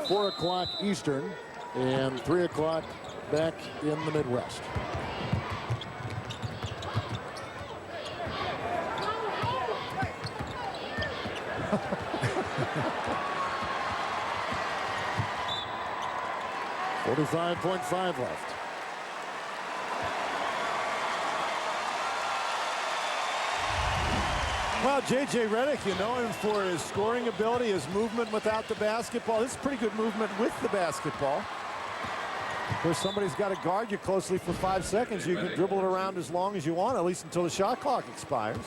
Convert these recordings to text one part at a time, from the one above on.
4 o'clock Eastern and 3 o'clock back in the Midwest. .5 left. Well, J.J. Redick, you know him for his scoring ability, his movement without the basketball. This is pretty good movement with the basketball. Of course, somebody's got to guard you closely for 5 seconds. You can dribble it around as long as you want, at least until the shot clock expires.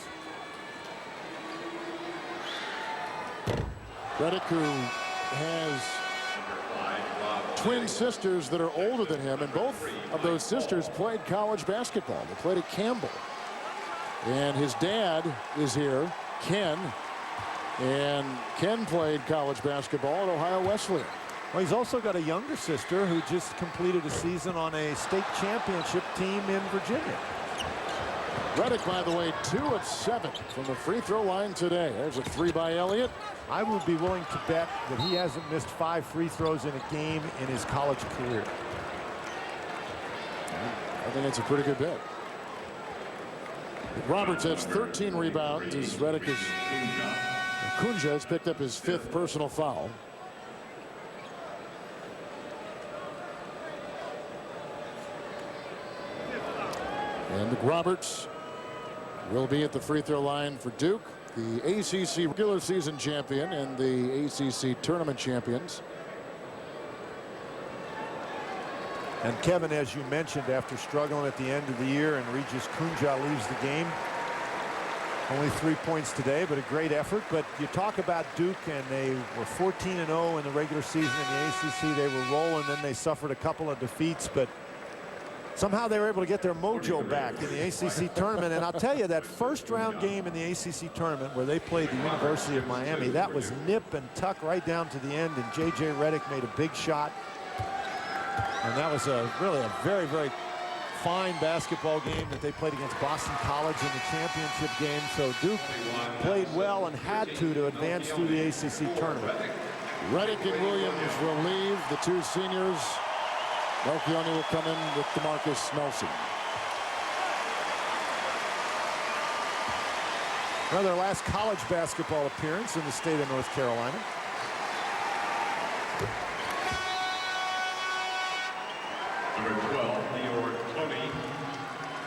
Redick, who has twin sisters that are older than him, and both of those sisters played college basketball. They played at Campbell. And his dad is here, Ken. And Ken played college basketball at Ohio Wesleyan. Well, he's also got a younger sister who just completed a season on a state championship team in Virginia. Redick, by the way, 2 of 7 from the free throw line today. There's a 3 by Elliott. I would be willing to bet that he hasn't missed 5 free throws in a game in his college career. I think it's a pretty good bet. Roberts has 13 rebounds as Redick is. Kunja has picked up his 5th personal foul. And Roberts will be at the free throw line for Duke, the ACC regular season champion and the ACC tournament champions. And Kevin, as you mentioned, after struggling at the end of the year, and Regis Kunja leaves the game. Only 3 points today, but a great effort. But you talk about Duke, and they were 14-0 in the regular season in the ACC. They were rolling, then they suffered a couple of defeats, but somehow they were able to get their mojo back in the ACC tournament. And I'll tell you, that first round game in the ACC tournament where they played the University of Miami, that was nip and tuck right down to the end, and J.J. Redick made a big shot. And that was really a very, very fine basketball game that they played against Boston College in the championship game. So Duke played well and had to advance through the ACC tournament. Redick and Williams will leave. The 2 seniors. Melchioni will come in with DeMarcus Nelson. Well, their last college basketball appearance in the state of North Carolina. Number 12, Dior Tony,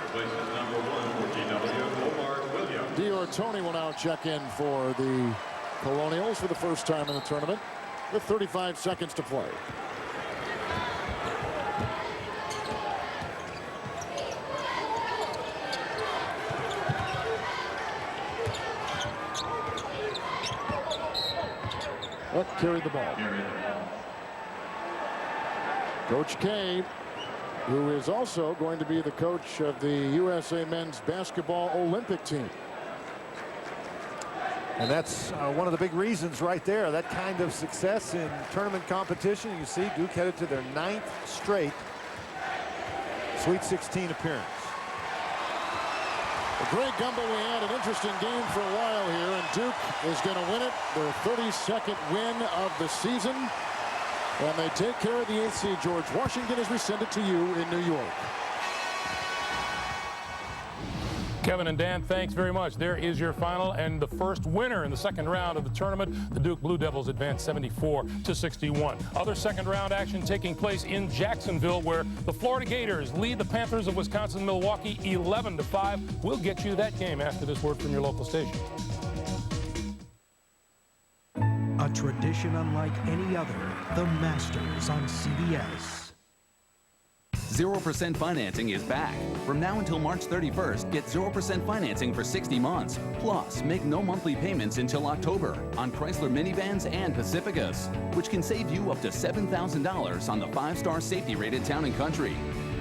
replaces number 1 for GW, Omar Williams. Dior Tony will now check in for the Colonials for the first time in the tournament with 35 seconds to play. Carried the ball. Coach K, who is also going to be the coach of the USA men's basketball Olympic team. And that's one of the big reasons right there. That kind of success in tournament competition. You see Duke headed to their 9th straight Sweet 16 appearance. Greg Gumbel, we had an interesting game for a while here, and Duke is going to win it. Their 32nd win of the season. And they take care of the 8th seed, George Washington, as we send it to you in New York. Kevin and Dan, thanks very much. There is your final and the first winner in the second round of the tournament. The Duke Blue Devils advance 74-61. Other second round action taking place in Jacksonville, where the Florida Gators lead the Panthers of Wisconsin-Milwaukee 11-5. We'll get you that game after this word from your local station. A tradition unlike any other, the Masters on CBS. 0% financing is back. From now until March 31st, get 0% financing for 60 months. Plus, make no monthly payments until October on Chrysler minivans and Pacificas, which can save you up to $7,000 on the 5-star safety-rated Town & Country,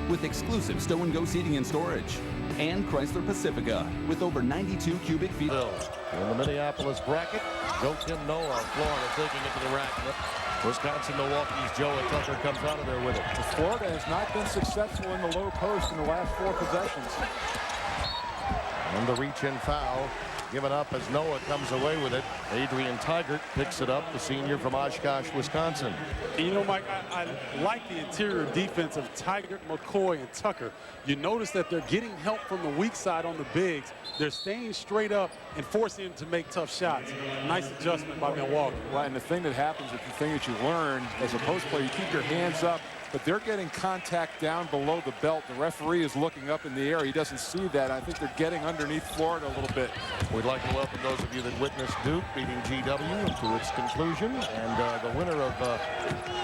with exclusive stow-and-go seating and storage. And Chrysler Pacifica, with over 92 cubic feet. In the Minneapolis bracket, Joakim Noah, Florida, taking it to the rack. Wisconsin-Milwaukee's Joe Tucker comes out of there with it. Florida has not been successful in the low post in the last 4 possessions. And the reach-in foul given up as Noah comes away with it. Adrian Tigert picks it up, the senior from Oshkosh, Wisconsin. And you know, Mike, I like the interior defense of Tigert, McCoy, and Tucker. You notice that they're getting help from the weak side on the bigs. They're staying straight up and forcing him to make tough shots. Nice adjustment by Milwaukee. Well, and the thing that happens, the thing that you learn as a post player, you keep your hands up, but they're getting contact down below the belt. The referee is looking up in the air. He doesn't see that. I think they're getting underneath Florida a little bit. We'd like to welcome those of you that witnessed Duke beating GW to its conclusion. And the winner of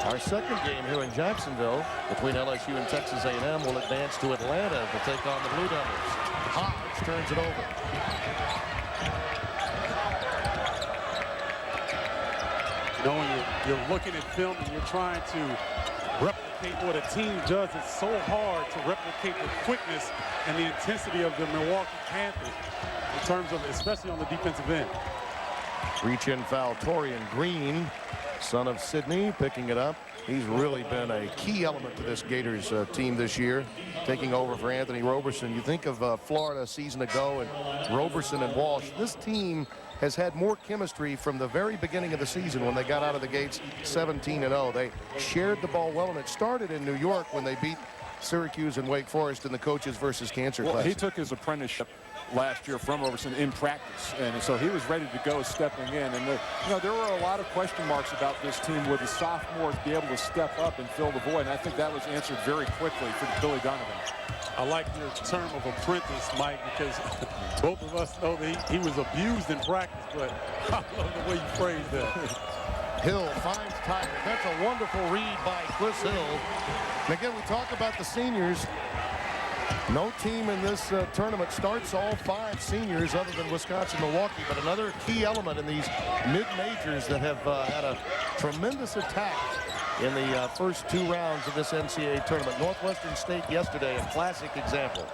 our second game here in Jacksonville between LSU and Texas A&M will advance to Atlanta to take on the Blue Devils. Hodge turns it over. You know, when you're looking at film and you're trying to replicate what a team does, it's so hard to replicate the quickness and the intensity of the Milwaukee Panthers in terms of, especially on the defensive end. Reach-in foul, Torian Green, son of Sydney, picking it up. He's really been a key element to this Gators team this year, taking over for Anthony Roberson. You think of Florida a season ago and Roberson and Walsh. This team has had more chemistry from the very beginning of the season when they got out of the gates 17-0. They shared the ball well, and it started in New York when they beat Syracuse and Wake Forest in the coaches versus cancer class. He took his apprenticeship last year from Roberson in practice, and so he was ready to go stepping in. And there were a lot of question marks about this team. Would the sophomores be able to step up and fill the void? And I think that was answered very quickly for Billy Donovan. I like your term of apprentice, Mike, because both of us know that he was abused in practice, but I love the way you phrased that. Hill finds Tiger. That's a wonderful read by Chris Hill. And again, we talk about the seniors. No team in this tournament starts all 5 seniors other than Wisconsin-Milwaukee, but another key element in these mid-majors that have had a tremendous attack in the first 2 rounds of this NCAA tournament. Northwestern State yesterday, a classic example.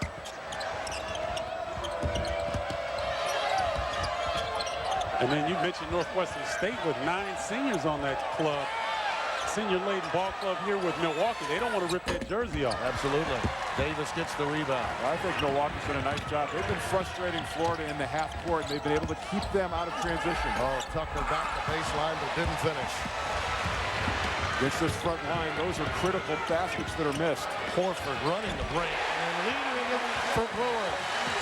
And then you mentioned Northwestern State with 9 seniors on that club. Senior-laden ball club here with Milwaukee. They don't want to rip that jersey off. Absolutely. Davis gets the rebound. I think Milwaukee's done a nice job. They've been frustrating Florida in the half court. They've been able to keep them out of transition. Oh, Tucker back the baseline but didn't finish. Against this front line, those are critical baskets that are missed. Horford running the break and leading it for Brewer.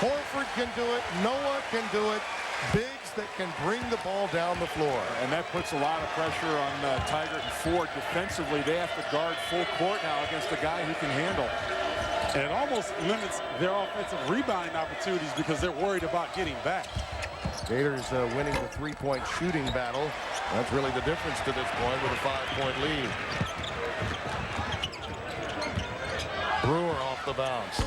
Horford can do it. Noah can do it. Bigs that can bring the ball down the floor. And that puts a lot of pressure on Tigert and Ford defensively. They have to guard full court now against a guy who can handle. And it almost limits their offensive rebounding opportunities because they're worried about getting back. Gators winning the 3-point shooting battle. That's really the difference to this point with a 5-point lead. Brewer off the bounce.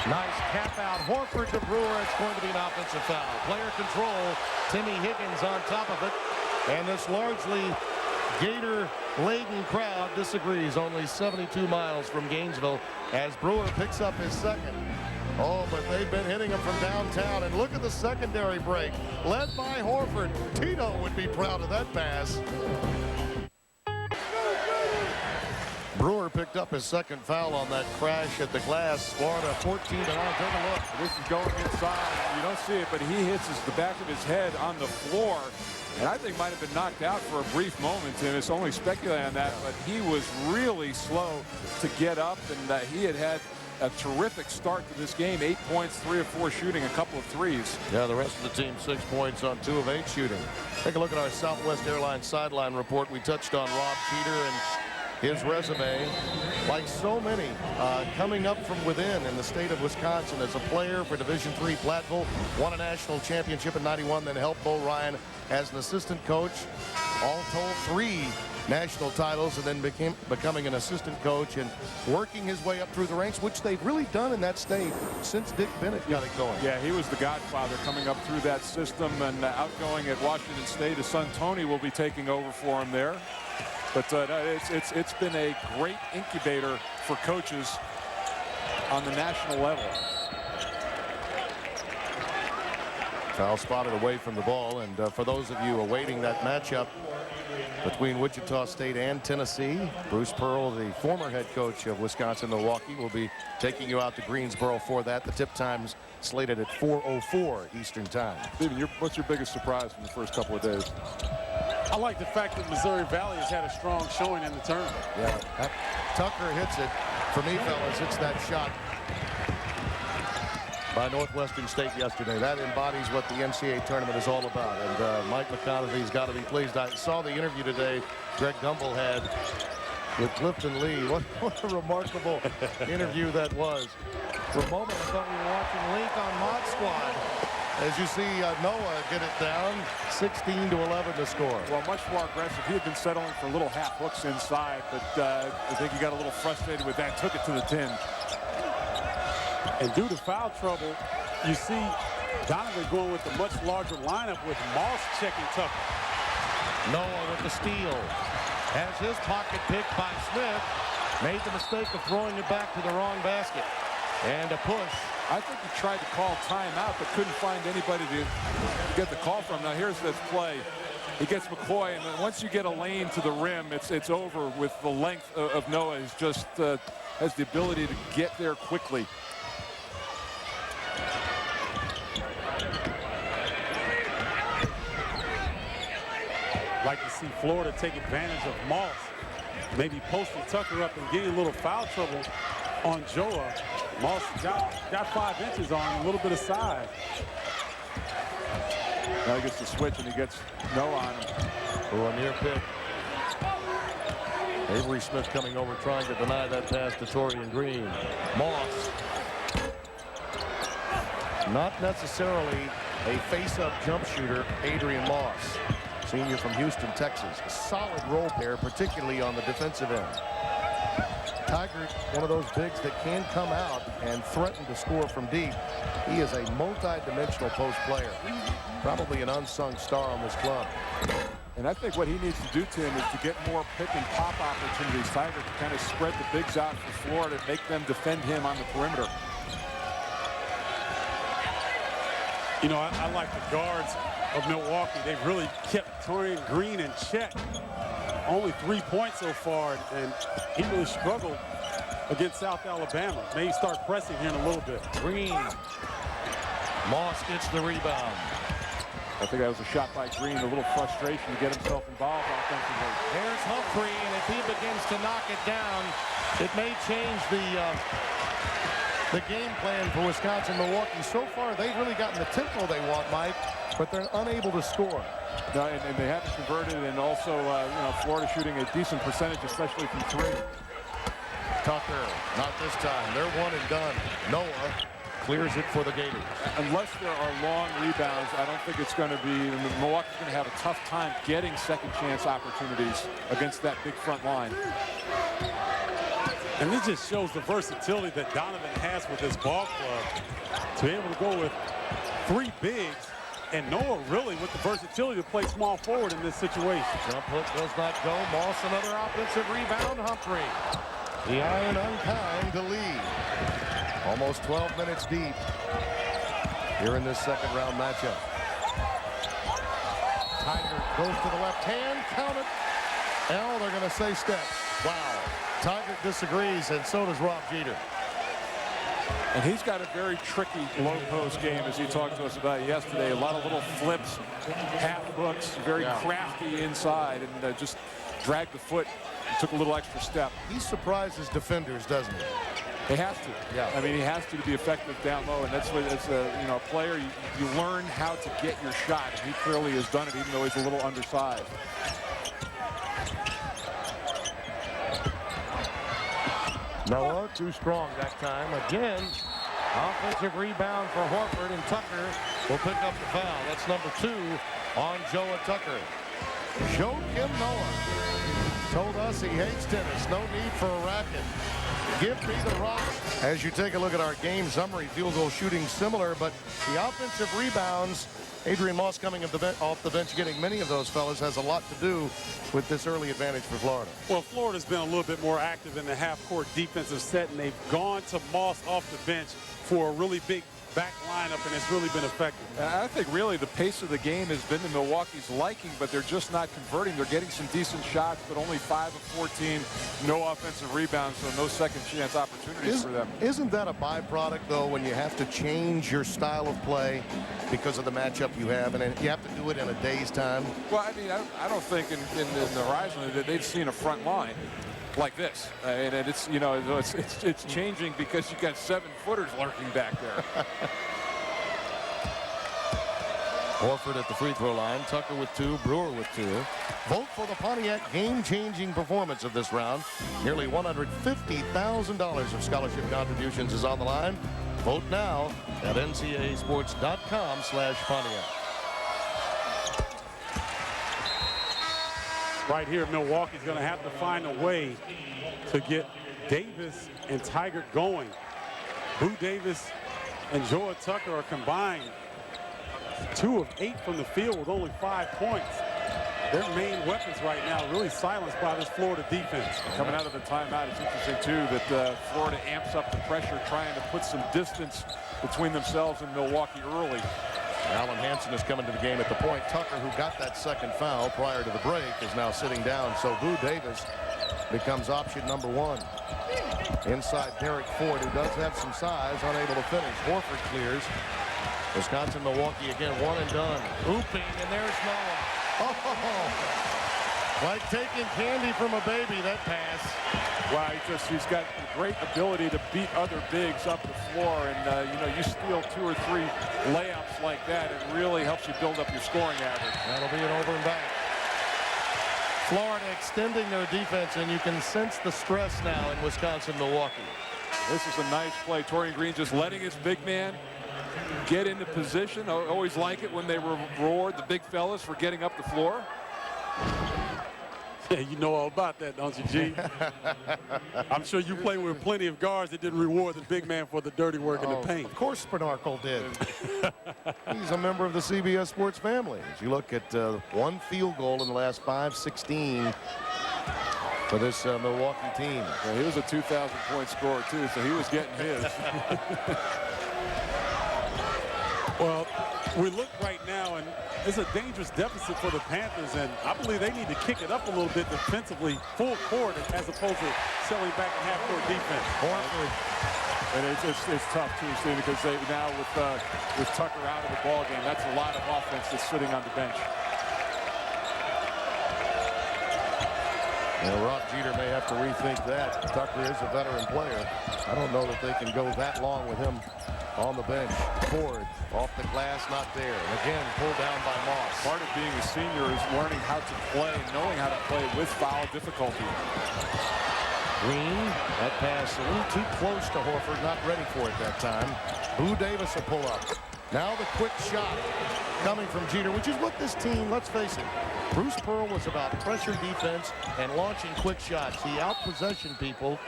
Nice tap out. Horford to Brewer. It's going to be an offensive foul. Player control. Timmy Higgins on top of it. And this largely Gator-laden crowd disagrees. Only 72 miles from Gainesville as Brewer picks up his second. Oh, but they've been hitting him from downtown. And look at the secondary break. Led by Horford. Tito would be proud of that pass. Brewer picked up his second foul on that crash at the glass. Florida 14-9. Take a look. This is going inside. You don't see it, but he hits the back of his head on the floor. And I think might have been knocked out for a brief moment, and it's only speculating on that, but he was really slow to get up, and he had a terrific start to this game. 8 points, 3 of 4 shooting, a couple of threes. Yeah, the rest of the team 6 points on 2 of 8 shooting. Take a look at our Southwest Airlines sideline report. We touched on Rob Cheater and his resume, like so many, coming up from within in the state of Wisconsin as a player for Division III Platteville, won a national championship in '91, then helped Bo Ryan as an assistant coach. All told, 3 national titles, and then becoming an assistant coach and working his way up through the ranks, which they've really done in that state since Dick Bennett got it going. Yeah, he was the godfather coming up through that system and outgoing at Washington State. His son Tony will be taking over for him there. But it's been a great incubator for coaches on the national level. Foul spotted away from the ball, and for those of you awaiting that matchup, between Wichita State and Tennessee. Bruce Pearl, the former head coach of Wisconsin-Milwaukee, will be taking you out to Greensboro for that. The tip time's slated at 4:04 Eastern time. Steven, what's your biggest surprise from the first couple of days? I like the fact that Missouri Valley has had a strong showing in the tournament. Yeah, Tucker hits it. For me, fellas, it's that shot by Northwestern State yesterday. That embodies what the NCAA tournament is all about. And Mike McConaughey's got to be pleased. I saw the interview today Greg Gumbel had with Clifton Lee. What a remarkable interview that was. For a moment, I thought we were watching Link on Mod Squad. As you see Noah get it down, 16-11 to score. Well, much more aggressive. He had been settling for little half hooks inside, but I think he got a little frustrated with that, took it to the 10. And due to foul trouble, you see Donovan going with a much larger lineup with Moss checking Tucker. Noah with the steal. Has his pocket picked by Smith. Made the mistake of throwing it back to the wrong basket. And a push. I think he tried to call timeout, but couldn't find anybody to get the call from. Now here's this play. He gets McCoy, and then once you get a lane to the rim, it's over with the length of Noah. He's just has the ability to get there quickly. Like to see Florida take advantage of Moss. Maybe posting Tucker up and getting a little foul trouble on Joa. Moss got 5 inches on him, a little bit of size. Now he gets the switch and he gets Noah on him. Oh, a near pick. Avery Smith coming over trying to deny that pass to Torian Green. Moss. Not necessarily a face-up jump shooter, Adrian Moss. Senior from Houston, Texas. A solid role player, particularly on the defensive end. Tiger, one of those bigs that can come out and threaten to score from deep. He is a multi-dimensional post player. Probably an unsung star on this club. And I think what he needs to do, Tim, is to get more pick and pop opportunities. Tiger to kind of spread the bigs out for Florida and make them defend him on the perimeter. You know, I like the guards of Milwaukee. They've really kept Torian Green in check. Only 3 points so far, and he really struggled against South Alabama. May start pressing here in a little bit. Green. Moss gets the rebound. I think that was a shot by Green, a little frustration to get himself involved offensively. There's Humphrey, and if he begins to knock it down, it may change the game plan for Wisconsin-Milwaukee. So far, they've really gotten the tempo they want, Mike, but they're unable to score. No, and they haven't converted, and also, you know, Florida shooting a decent percentage, especially from 3. Tucker, not this time. They're one and done. Noah clears it for the Gators. Unless there are long rebounds, I don't think it's going to be. Milwaukee's going to have a tough time getting second chance opportunities against that big front line. And this just shows the versatility that Donovan has with his ball club. To be able to go with 3 bigs, and Noah really with the versatility to play small forward in this situation. Jump hook does not go. Moss another offensive rebound. Humphrey. The iron unkind to lead. Almost 12 minutes deep here in this second round matchup. Tiger goes to the left hand. Count it. Now they're going to say steps. Wow. Tiger disagrees, and so does Rob Jeter. And he's got a very tricky low post game, as he talked to us about yesterday. A lot of little flips, half hooks, very crafty inside, and just dragged the foot and took a little extra step. He surprises defenders, doesn't he? He has to. Yeah. I mean, he has to be effective down low, and that's what, as a, you know, a player, you learn how to get your shot, and he clearly has done it, even though he's a little undersized. Noah too strong that time. Again, offensive rebound for Horford, and Tucker will pick up the foul. That's number 2 on Joa Tucker. Joakim Noah told us he hates tennis. No need for a racket. Give me the rock. As you take a look at our game summary, field goal shooting similar, but the offensive rebounds, Adrian Moss coming off the bench, getting many of those fellas, has a lot to do with this early advantage for Florida. Well, Florida's been a little bit more active in the half-court defensive set, and they've gone to Moss off the bench for a really big back lineup, and it's really been effective. I think really the pace of the game has been to Milwaukee's liking, but they're just not converting. They're getting some decent shots, but only 5 of 14, no offensive rebounds, so no second chance opportunities for them. Isn't that a byproduct, though, when you have to change your style of play because of the matchup you have, and you have to do it in a day's time? Well, I mean, I don't think in the horizon that they've seen a front line like this, and it's, you know, it's changing because you got 7-footers lurking back there. Horford at the free throw line, Tucker with 2, Brewer with 2. Vote for the Pontiac game-changing performance of this round. Nearly $150,000 of scholarship contributions is on the line. Vote now at ncaasports.com/Pontiac. Right here, Milwaukee's going to have to find a way to get Davis and Tiger going. Boo Davis and Joa Tucker are combined 2 of 8 from the field with only 5 points. Their main weapons right now really silenced by this Florida defense. Coming out of the timeout, it's interesting, too, that Florida amps up the pressure, trying to put some distance between themselves and Milwaukee early. Alan Hansen is coming to the game at the point. Tucker, who got that second foul prior to the break, is now sitting down. So Boo Davis becomes option number 1. Inside Derek Ford, who does have some size, unable to finish. Horford clears. Wisconsin, Milwaukee again, 1 and done. Ooping, and there's Noah. Oh, like taking candy from a baby, that pass. Wow, he's got great ability to beat other bigs up the floor, and you know, you steal 2 or 3 layups like that, it really helps you build up your scoring average. That'll be an over and back. Florida extending their defense, and you can sense the stress now in Wisconsin, Milwaukee. This is a nice play. Torian Green just letting his big man get into position. I always like it when they reward the big fellas for getting up the floor. Yeah, you know all about that, don't you, G? I'm sure you play with plenty of guards that didn't reward the big man for the dirty work in the paint. Of course Spanarkel did. He's a member of the CBS Sports family. As you look at 1 field goal in the last 5-16 for this Milwaukee team. Well, he was a 2,000-point scorer, too, so he was getting his. Well, we look right now, and it's a dangerous deficit for the Panthers, and I believe they need to kick it up a little bit defensively, full court, as opposed to selling back in half-court defense. And it's tough, too, Steve, because they now with Tucker out of the ballgame, that's a lot of offense that's sitting on the bench. You know, Rob Jeter may have to rethink that. Tucker is a veteran player. I don't know that they can go that long with him on the bench. Ford off the glass, not there. And again, pulled down by Moss. Part of being a senior is learning how to play, knowing how to play with foul difficulty. Green, that pass a little too close to Horford, not ready for it that time. Boo Davis a pull up. Now the quick shot coming from Jeter, which is what this team, let's face it, Bruce Pearl was about pressure defense and launching quick shots. He out-possessioned people,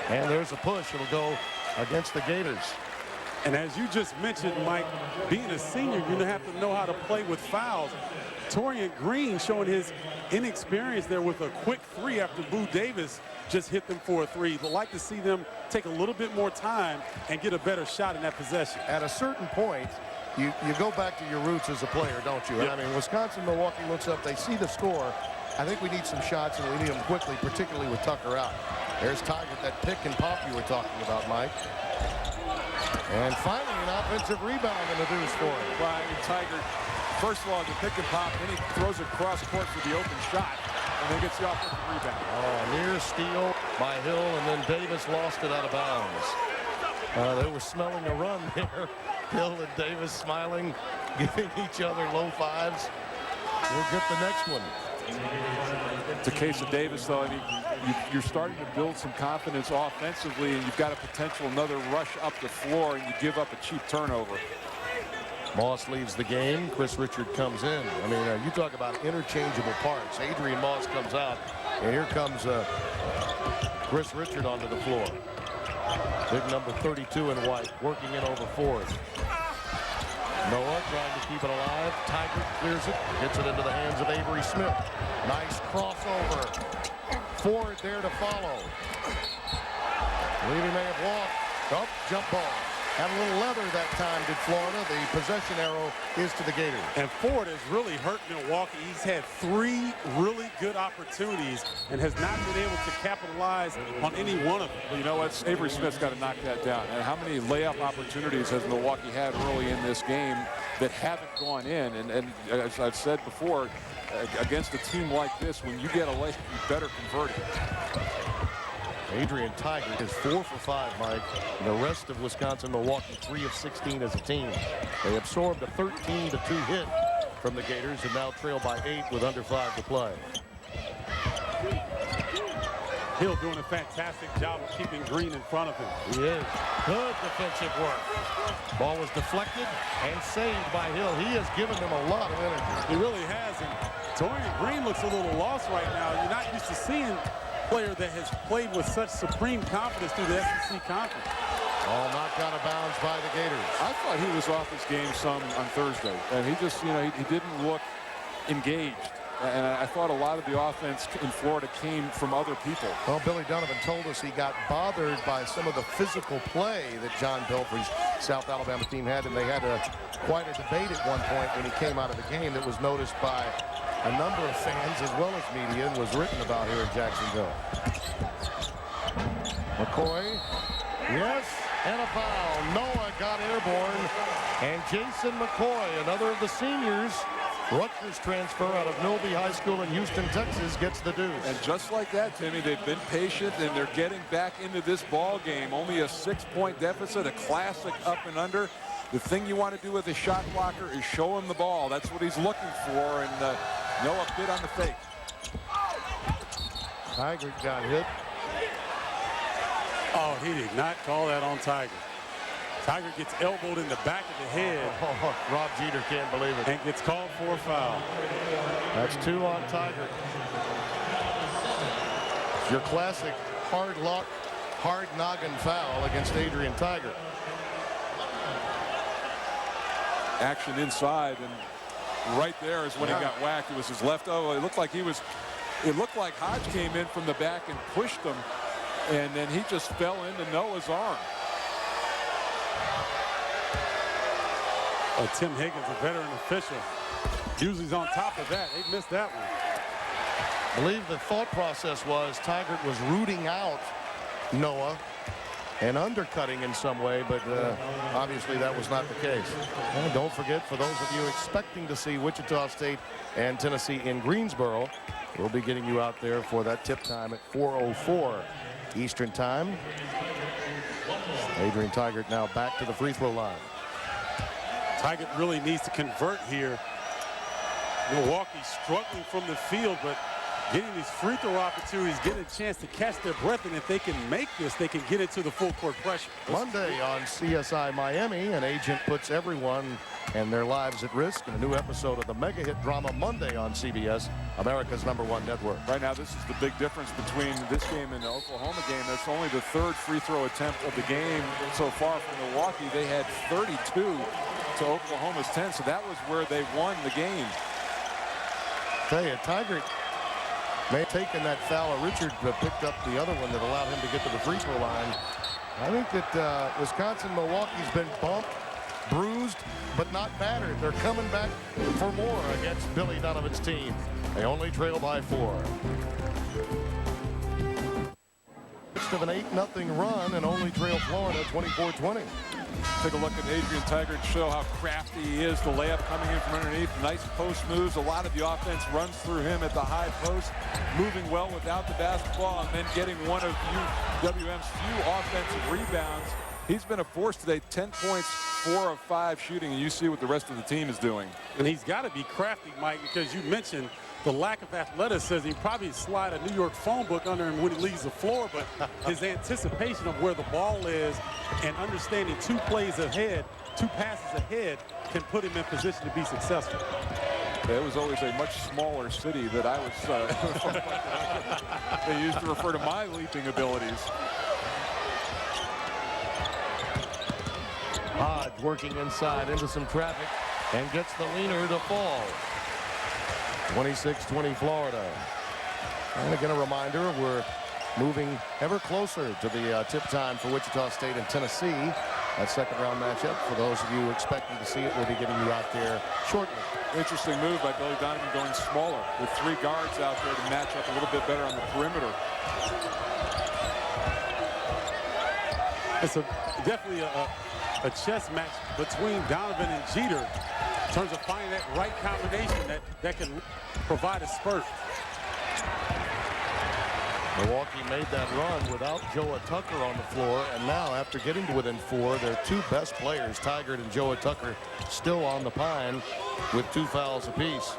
and there's a push. It'll go against the Gators. And as you just mentioned, Mike, being a senior, you have to know how to play with fouls. Torian Green showing his inexperience there with a quick 3 after Boo Davis just hit them for a 3. You'd like to see them take a little bit more time and get a better shot in that possession. At a certain point, you go back to your roots as a player, don't you? Yep. I mean, Wisconsin, Milwaukee looks up, they see the score. I think we need some shots, and we need them quickly, particularly with Tucker out. There's Tiger, that pick and pop you were talking about, Mike. And finally, an offensive rebound in the deuce for him. Well, I mean, Tiger, first of all, the pick and pop, then he throws it cross court for the open shot, and then gets the offensive rebound. Oh, near steal by Hill, and then Davis lost it out of bounds. They were smelling a run there. Hill and Davis smiling, giving each other low fives. We'll get the next one. It's a case of Davis, though. I mean, you're starting to build some confidence offensively, and you've got a potential another rush up the floor, and you give up a cheap turnover. Moss leaves the game. Chris Richard comes in. I mean, you talk about interchangeable parts. Adrian Moss comes out, and here comes Chris Richard onto the floor. Big number 32 in white, working in over Ford. Noah trying to keep it alive. Tiger clears it, gets it into the hands of Avery Smith. Nice crossover. Ford there to follow. Levy may have walked. Up, jump ball. Had a little leather that time, did Florida. The possession arrow is to the Gators. And Ford has really hurt Milwaukee. He's had 3 really good opportunities and has not been able to capitalize on any one of them. Well, you know what? Avery Smith's got to knock that down. And how many layup opportunities has Milwaukee had early in this game that haven't gone in? And as I've said before, against a team like this, when you get a layup, you better convert it. Adrian Tigert is 4 for 5, Mike. And the rest of Wisconsin, Milwaukee, 3 of 16 as a team. They absorbed a 13-2 hit from the Gators and now trail by 8 with under 5 to play. Hill doing a fantastic job of keeping Green in front of him. He is. Good defensive work. Ball was deflected and saved by Hill. He has given them a lot of energy. He really has. And Torian Green looks a little lost right now. You're not used to seeing a player that has played with such supreme confidence through the SEC conference. All knocked out of bounds by the Gators. I thought he was off his game some on Thursday. And he just, you know, he didn't look engaged. And I thought a lot of the offense in Florida came from other people. Well, Billy Donovan told us he got bothered by some of the physical play that John Pelfrey's South Alabama team had, and they had quite a debate at one point when he came out of the game that was noticed by a number of fans as well as media and was written about here in Jacksonville. McCoy, yes, and a foul. Noah got airborne, and Jason McCoy, another of the seniors, Rutgers transfer out of Milby High School in Houston, Texas, gets the deuce. And just like that, Timmy, they've been patient, and they're getting back into this ball game. Only a 6-point deficit, a classic up and under. The thing you want to do with a shot blocker is show him the ball. That's what he's looking for, and Noah bit on the fake. Tigert got hit. Oh, he did not call that on Tiger. Tiger gets elbowed in the back of the head. Oh, Rob Jeter can't believe it. And gets called for a foul. That's 2 on Tiger. It's your classic hard luck, hard noggin foul against Adrian Tigert. Action inside, and right there is when he got whacked. It was his left. Oh, it looked like Hodge came in from the back and pushed him, and then he just fell into Noah's arm. Tim Higgins, a veteran official, usually is on top of that. They missed that one. I believe the thought process was Tigert was rooting out Noah and undercutting in some way, but obviously that was not the case. And don't forget, for those of you expecting to see Wichita State and Tennessee in Greensboro, we'll be getting you out there for that tip time at 4:04 Eastern time. Adrian Tigert now back to the free throw line. Tigert really needs to convert here. Milwaukee struggling from the field, but getting these free throw opportunities, getting a chance to catch their breath, and if they can make this, they can get into the full court pressure. Monday on CSI Miami, an agent puts everyone and their lives at risk in a new episode of the mega hit drama Monday on CBS, America's #1 network. Right now, this is the big difference between this game and the Oklahoma game. That's only the 3rd free throw attempt of the game so far for Milwaukee. They had 32 to Oklahoma's 10, so that was where they won the game. Tell you, Tigert may have taken that foul. Richard picked up the other one that allowed him to get to the free throw line. I think that Wisconsin-Milwaukee's been bumped, bruised, but not battered. They're coming back for more against Billy Donovan's team. They only trail by 4. Of an 8-0 run and only trail Florida 24-20. Take a look at Adrian Tigert to show how crafty he is. The layup coming in from underneath. Nice post moves. A lot of the offense runs through him at the high post. Moving well without the basketball and then getting one of UWM's few offensive rebounds. He's been a force today. 10 points, 4 of 5 shooting, and you see what the rest of the team is doing. And he's got to be crafty, Mike, because you mentioned the lack of athleticism. He probably slide a New York phone book under him when he leaves the floor, but his anticipation of where the ball is and understanding 2 plays ahead, 2 passes ahead can put him in position to be successful. It was always a much smaller city that I was they used to refer to my leaping abilities. Hodge working inside into some traffic and gets the leaner to fall. 26-20 Florida. And again, a reminder, we're moving ever closer to the tip time for Wichita State and Tennessee. That second-round matchup, for those of you expecting to see it, we'll be getting you out there shortly. Interesting move by Billy Donovan, going smaller with 3 guards out there to match up a little bit better on the perimeter. It's definitely a chess match between Donovan and Jeter in terms of finding that right combination that can provide a spurt. Milwaukee made that run without Joe Tucker on the floor, and now after getting to within 4, their 2 best players, Tigert and Joe Tucker, still on the pine with 2 fouls apiece.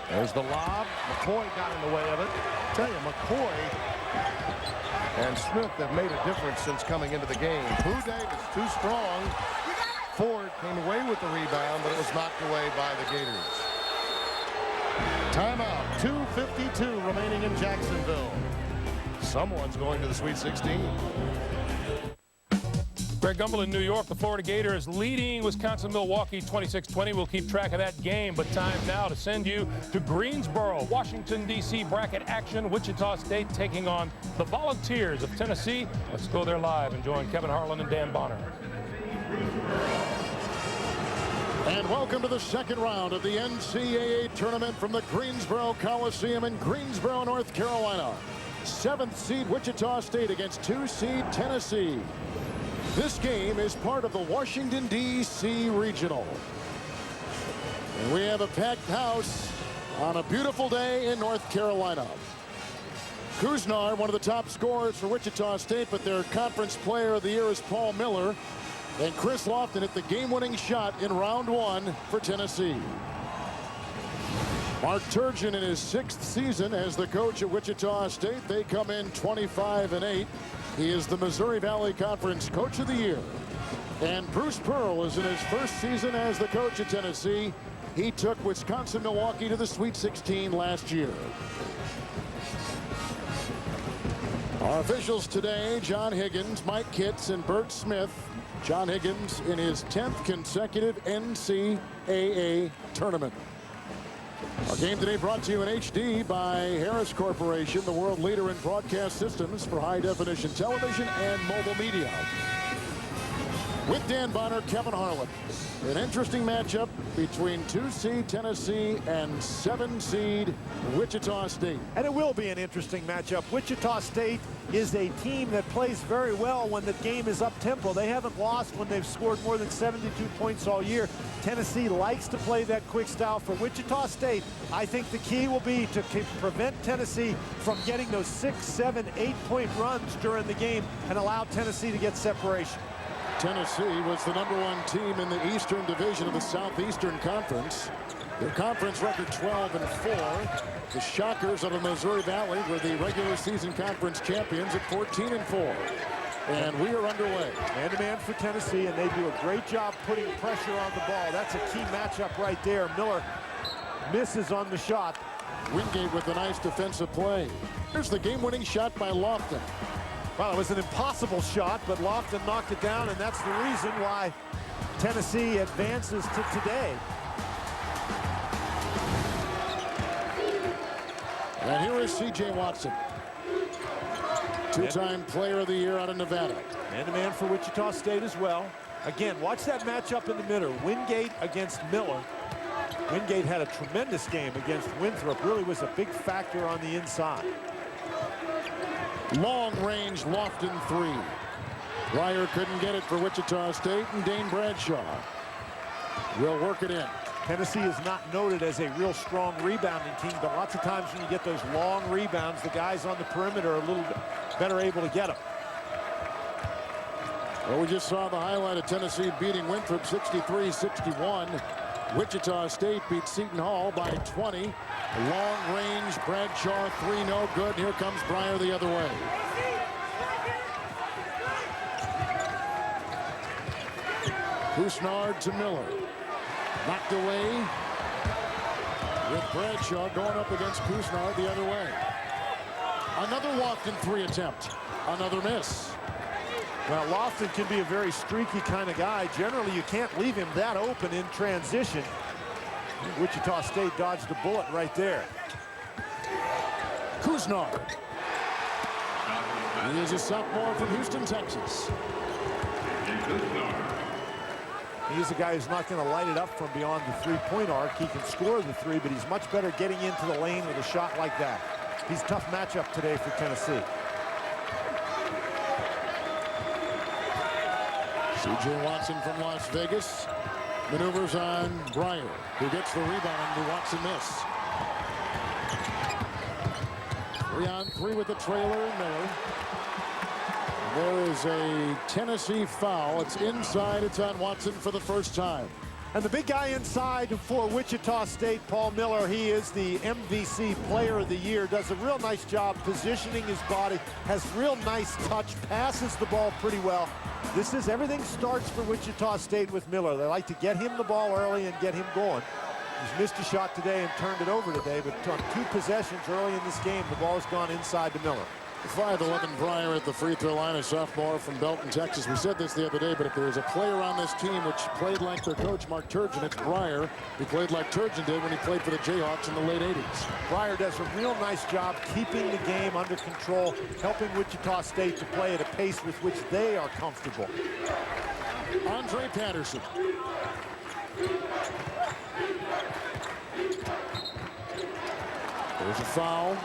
There's the lob. McCoy got in the way of it. I tell you, McCoy and Smith have made a difference since coming into the game. Blue Davis too strong. Ford came away with the rebound, but it was knocked away by the Gators. Timeout. 2:52 remaining in Jacksonville. Someone's going to the Sweet 16. Greg Gumbel in New York. The Florida Gators leading Wisconsin-Milwaukee 26-20. We'll keep track of that game, but time now to send you to Greensboro, Washington, D.C. bracket action. Wichita State taking on the Volunteers of Tennessee. Let's go there live and join Kevin Harlan and Dan Bonner. And welcome to the second round of the NCAA tournament from the Greensboro Coliseum in Greensboro, North Carolina. 7th seed Wichita State against 2 seed Tennessee. This game is part of the Washington, D.C. Regional. And we have a packed house on a beautiful day in North Carolina. Kuznar, one of the top scorers for Wichita State, but their conference player of the year is Paul Miller. And Chris Lofton hit the game-winning shot in round 1 for Tennessee. Mark Turgeon in his 6th season as the coach at Wichita State. They come in 25-8. He is the Missouri Valley Conference Coach of the Year. And Bruce Pearl is in his 1st season as the coach at Tennessee. He took Wisconsin-Milwaukee to the Sweet 16 last year. Our officials today, John Higgins, Mike Kitts, and Bert Smith. John Higgins in his 10th consecutive NCAA tournament. Our game today brought to you in HD by Harris Corporation, the world leader in broadcast systems for high-definition television and mobile media. With Dan Bonner, Kevin Harlan. An interesting matchup between 2-seed Tennessee and 7-seed Wichita State. And it will be an interesting matchup. Wichita State is a team that plays very well when the game is up-tempo. They haven't lost when they've scored more than 72 points all year. Tennessee likes to play that quick style. For Wichita State, I think the key will be to prevent Tennessee from getting those 6, 7, 8-point runs during the game and allow Tennessee to get separation. Tennessee was the #1 team in the Eastern Division of the Southeastern Conference. Their conference record 12-4. The Shockers of the Missouri Valley were the regular season conference champions at 14-4. And we are underway. Man-to-man for Tennessee, and they do a great job putting pressure on the ball. That's a key matchup right there. Miller misses on the shot. Wingate with a nice defensive play. Here's the game-winning shot by Lofton. Well, it was an impossible shot, but Lofton knocked it down, and that's the reason why Tennessee advances to today. And here is C.J. Watson, two-time player of the year out of Nevada. Man-to-man for Wichita State as well. Again, watch that matchup in the middle. Wingate against Miller. Wingate had a tremendous game against Winthrop. Really was a big factor on the inside. Long-range Lofton 3. Ryer couldn't get it for Wichita State, and Dane Bradshaw will work it in. Tennessee is not noted as a real strong rebounding team, but lots of times when you get those long rebounds, the guys on the perimeter are a little bit better able to get them. Well, we just saw the highlight of Tennessee beating Winthrop 63-61. Wichita State beat Seton Hall by 20. Long range Bradshaw 3, no good. Here comes Breyer the other way. Kusnard to Miller. Knocked away with Bradshaw going up against Kusnard the other way. Another Lofton 3 attempt. Another miss. Well, Lofton can be a very streaky kind of guy. Generally, you can't leave him that open in transition. Wichita State dodged a bullet right there. Couisnard. He is a sophomore from Houston, Texas. He's a guy who's not going to light it up from beyond the three-point arc. He can score the three, but he's much better getting into the lane with a shot like that. He's a tough matchup today for Tennessee. C.J. Watson from Las Vegas maneuvers on Breyer, who gets the rebound to Watson miss. 3-on-3 with the trailer and Miller. There is a Tennessee foul. It's inside. It's on Watson for the first time. And the big guy inside for Wichita State, Paul Miller, he is the MVC Player of the Year, does a real nice job positioning his body, has real nice touch, passes the ball pretty well. Everything starts for Wichita State with Miller. They like to get him the ball early and get him going. He's missed a shot today and turned it over today, but on 2 possessions early in this game, the ball's gone inside to Miller. 5'11" Breyer at the free throw line, a sophomore from Belton, Texas. We said this the other day, but if there was a player on this team which played like their coach, Mark Turgeon, it's Breyer. He played like Turgeon did when he played for the Jayhawks in the late 80s. Breyer does a real nice job keeping the game under control, helping Wichita State to play at a pace with which they are comfortable. Andre Patterson. There's a foul.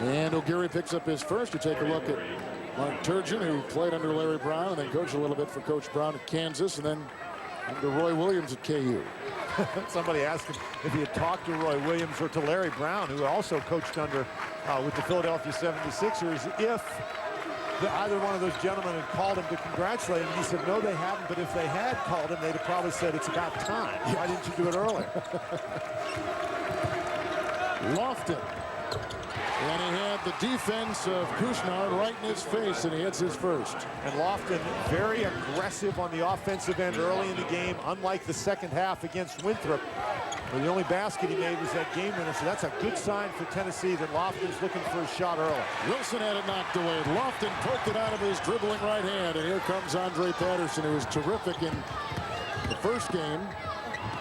And O'Geary picks up his first. You take a look at Mark Turgeon, who played under Larry Brown and then coached a little bit for Coach Brown at Kansas and then under Roy Williams at KU. Somebody asked him if he had talked to Roy Williams or to Larry Brown, who also coached under with the Philadelphia 76ers, if either one of those gentlemen had called him to congratulate him. He said, no, they haven't, but if they had called him, they'd have probably said, it's about time. Why didn't you do it earlier? Lofton. And he had the defense of Couisnard right in his face, and he hits his first. And Lofton very aggressive on the offensive end early in the game, unlike the second half against Winthrop, where the only basket he made was that game winner. So that's a good sign for Tennessee that Lofton's looking for a shot early. Wilson had it knocked away. Lofton poked it out of his dribbling right hand, and here comes Andre Patterson, who was terrific in the first game.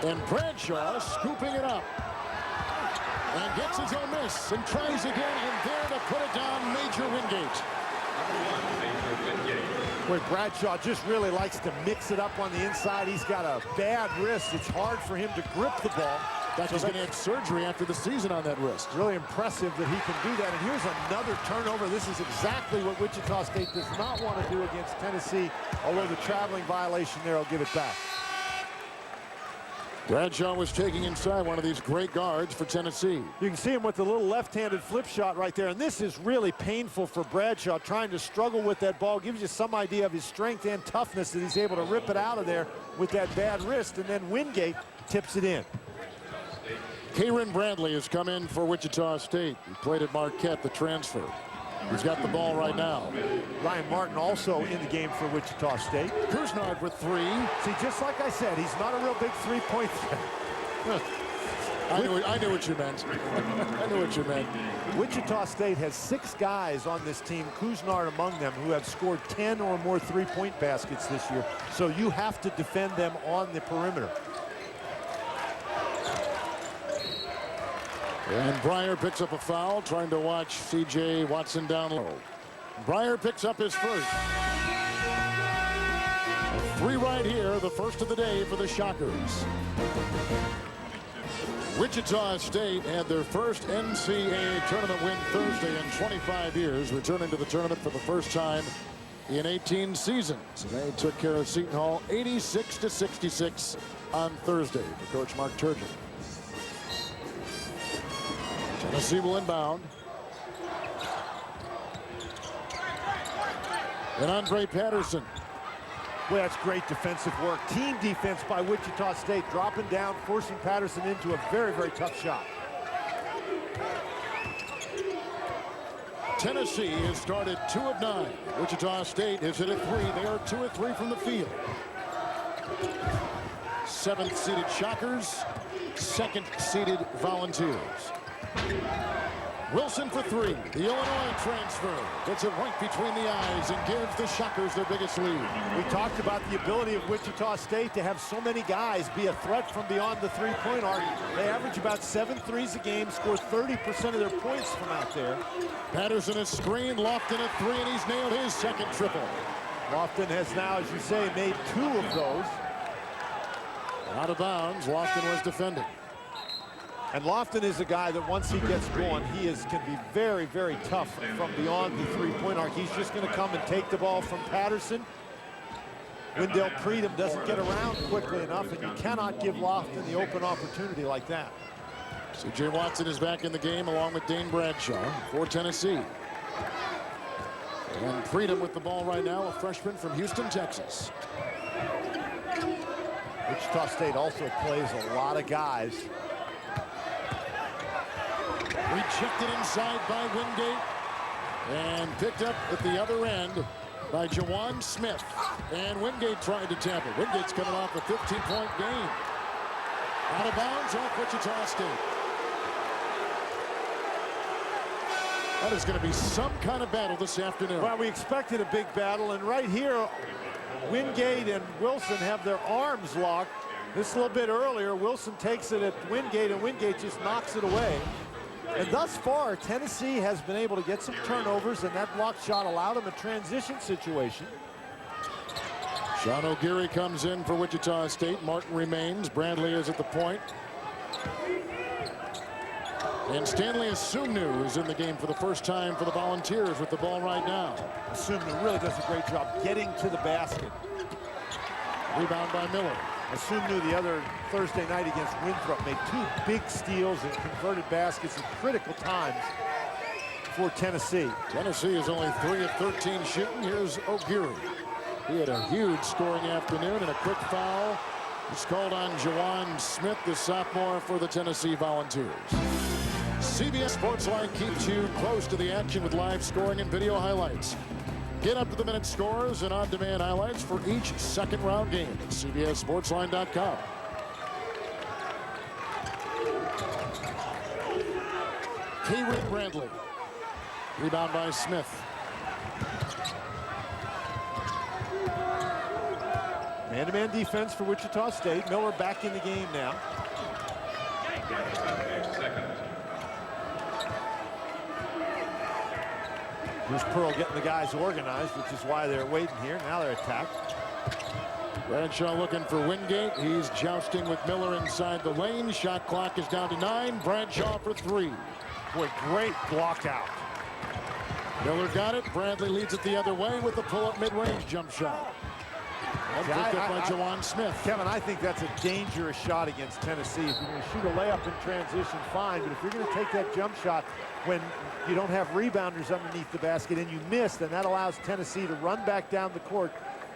And Bradshaw scooping it up. And gets his own miss and tries again, and there to put it down, Major Wingate. Boy, Bradshaw just really likes to mix it up on the inside. He's got a bad wrist. It's hard for him to grip the ball. He's going to have surgery after the season on that wrist. Really impressive that he can do that. And here's another turnover. This is exactly what Wichita State does not want to do against Tennessee, although the traveling violation there will give it back. Bradshaw was taking inside one of these great guards for Tennessee. You can see him with the little left-handed flip shot right there, and this is really painful for Bradshaw, trying to struggle with that ball. Gives you some idea of his strength and toughness that he's able to rip it out of there with that bad wrist, and then Wingate tips it in. Karen Bradley has come in for Wichita State. He played at Marquette, the transfer. He's got the ball right now. Ryan Martin also in the game for Wichita State. Couisnard with 3. See, just like I said, he's not a real big three-point threat. I knew what you meant. I knew what you meant. Wichita State has 6 guys on this team, Couisnard among them, who have scored 10 or more three-point baskets this year. So you have to defend them on the perimeter. And Breyer picks up a foul, trying to watch C.J. Watson down low. Breyer picks up his first. A 3 right here, the first of the day for the Shockers. Wichita State had their first NCAA tournament win Thursday in 25 years, returning to the tournament for the first time in 18 seasons. They took care of Seton Hall 86-66 on Thursday for Coach Mark Turgeon. Tennessee will inbound. And Andre Patterson. Well, that's great defensive work. Team defense by Wichita State, dropping down, forcing Patterson into a very, very tough shot. Tennessee has started 2 of 9. Wichita State has hit a 3. They are 2 of 3 from the field. 7th seeded Shockers, 2nd seeded Volunteers. Wilson for three. The Illinois transfer gets it right between the eyes and gives the Shockers their biggest lead. We talked about the ability of Wichita State to have so many guys be a threat from beyond the three-point arc. They average about 7 threes a game, score 30% of their points from out there. Patterson is screened, Lofton at three, and he's nailed his second triple. Lofton has now, as you say, made 2 of those. Out of bounds, Lofton was defending. And Lofton is a guy that once he gets going, can be very, very tough from beyond the three-point arc. He's just going to come and take the ball from Patterson. Wendell Freedom doesn't get around quickly enough, and you cannot give Lofton the open opportunity like that. C.J. Watson is back in the game along with Dane Bradshaw for Tennessee. And Freedom with the ball right now, a freshman from Houston, Texas. Wichita State also plays a lot of guys. Rejected inside by Wingate and picked up at the other end by Jawan Smith. And Wingate tried to tap it. Wingate's coming off a 15-point game. Out of bounds off Wichita State. That is going to be some kind of battle this afternoon. Well, we expected a big battle, and right here, Wingate and Wilson have their arms locked. This a little bit earlier, Wilson takes it at Wingate, and Wingate just knocks it away. And thus far, Tennessee has been able to get some turnovers, and that block shot allowed them a transition situation. Sean O'Geary comes in for Wichita State. Martin remains. Bradley is at the point. And Stanley Asumnu is in the game for the first time for the Volunteers with the ball right now. Asumnu really does a great job getting to the basket. Rebound by Miller. Asumnu the other Thursday night against Winthrop made 2 big steals and converted baskets at critical times for Tennessee. Tennessee is only 3 of 13 shooting. Here's O'Geary. He had a huge scoring afternoon and a quick foul. It's called on Jawan Smith, the sophomore for the Tennessee Volunteers. CBS Sportsline keeps you close to the action with live scoring and video highlights. Get up-to-the-minute scores and on-demand highlights for each second-round game at CBSSportsline.com. Kayrin Bradley. Rebound by Smith. Man-to-man defense for Wichita State. Miller back in the game now. Here's Pearl getting the guys organized, which is why they're waiting here. Now they're attacked. Bradshaw looking for Wingate. He's jousting with Miller inside the lane. Shot clock is down to 9. Bradshaw for 3. Boy, great block out. Miller got it. Bradley leads it the other way with the pull-up mid-range jump shot. And picked up by Jawan Smith. Kevin, I think that's a dangerous shot against Tennessee. If you're going to shoot a layup in transition, fine. But if you're going to take that jump shot when you don't have rebounders underneath the basket and you miss, then that allows Tennessee to run back down the court.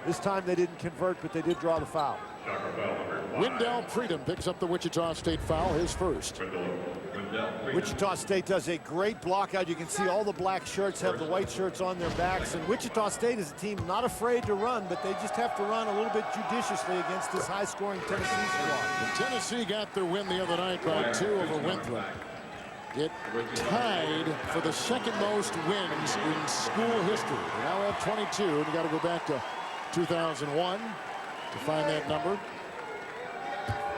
This time they didn't convert, but they did draw the foul. Wendell Freedom picks up the Wichita State foul, his first. Wichita State does a great block out. You can see all the black shirts have the white shirts on their backs. And Wichita State is a team not afraid to run, but they just have to run a little bit judiciously against this high-scoring Tennessee squad. Tennessee got their win the other night by 2 over Winthrop. It tied for the second most wins in school history. They now have 22, and you got to go back to 2001 to find that number.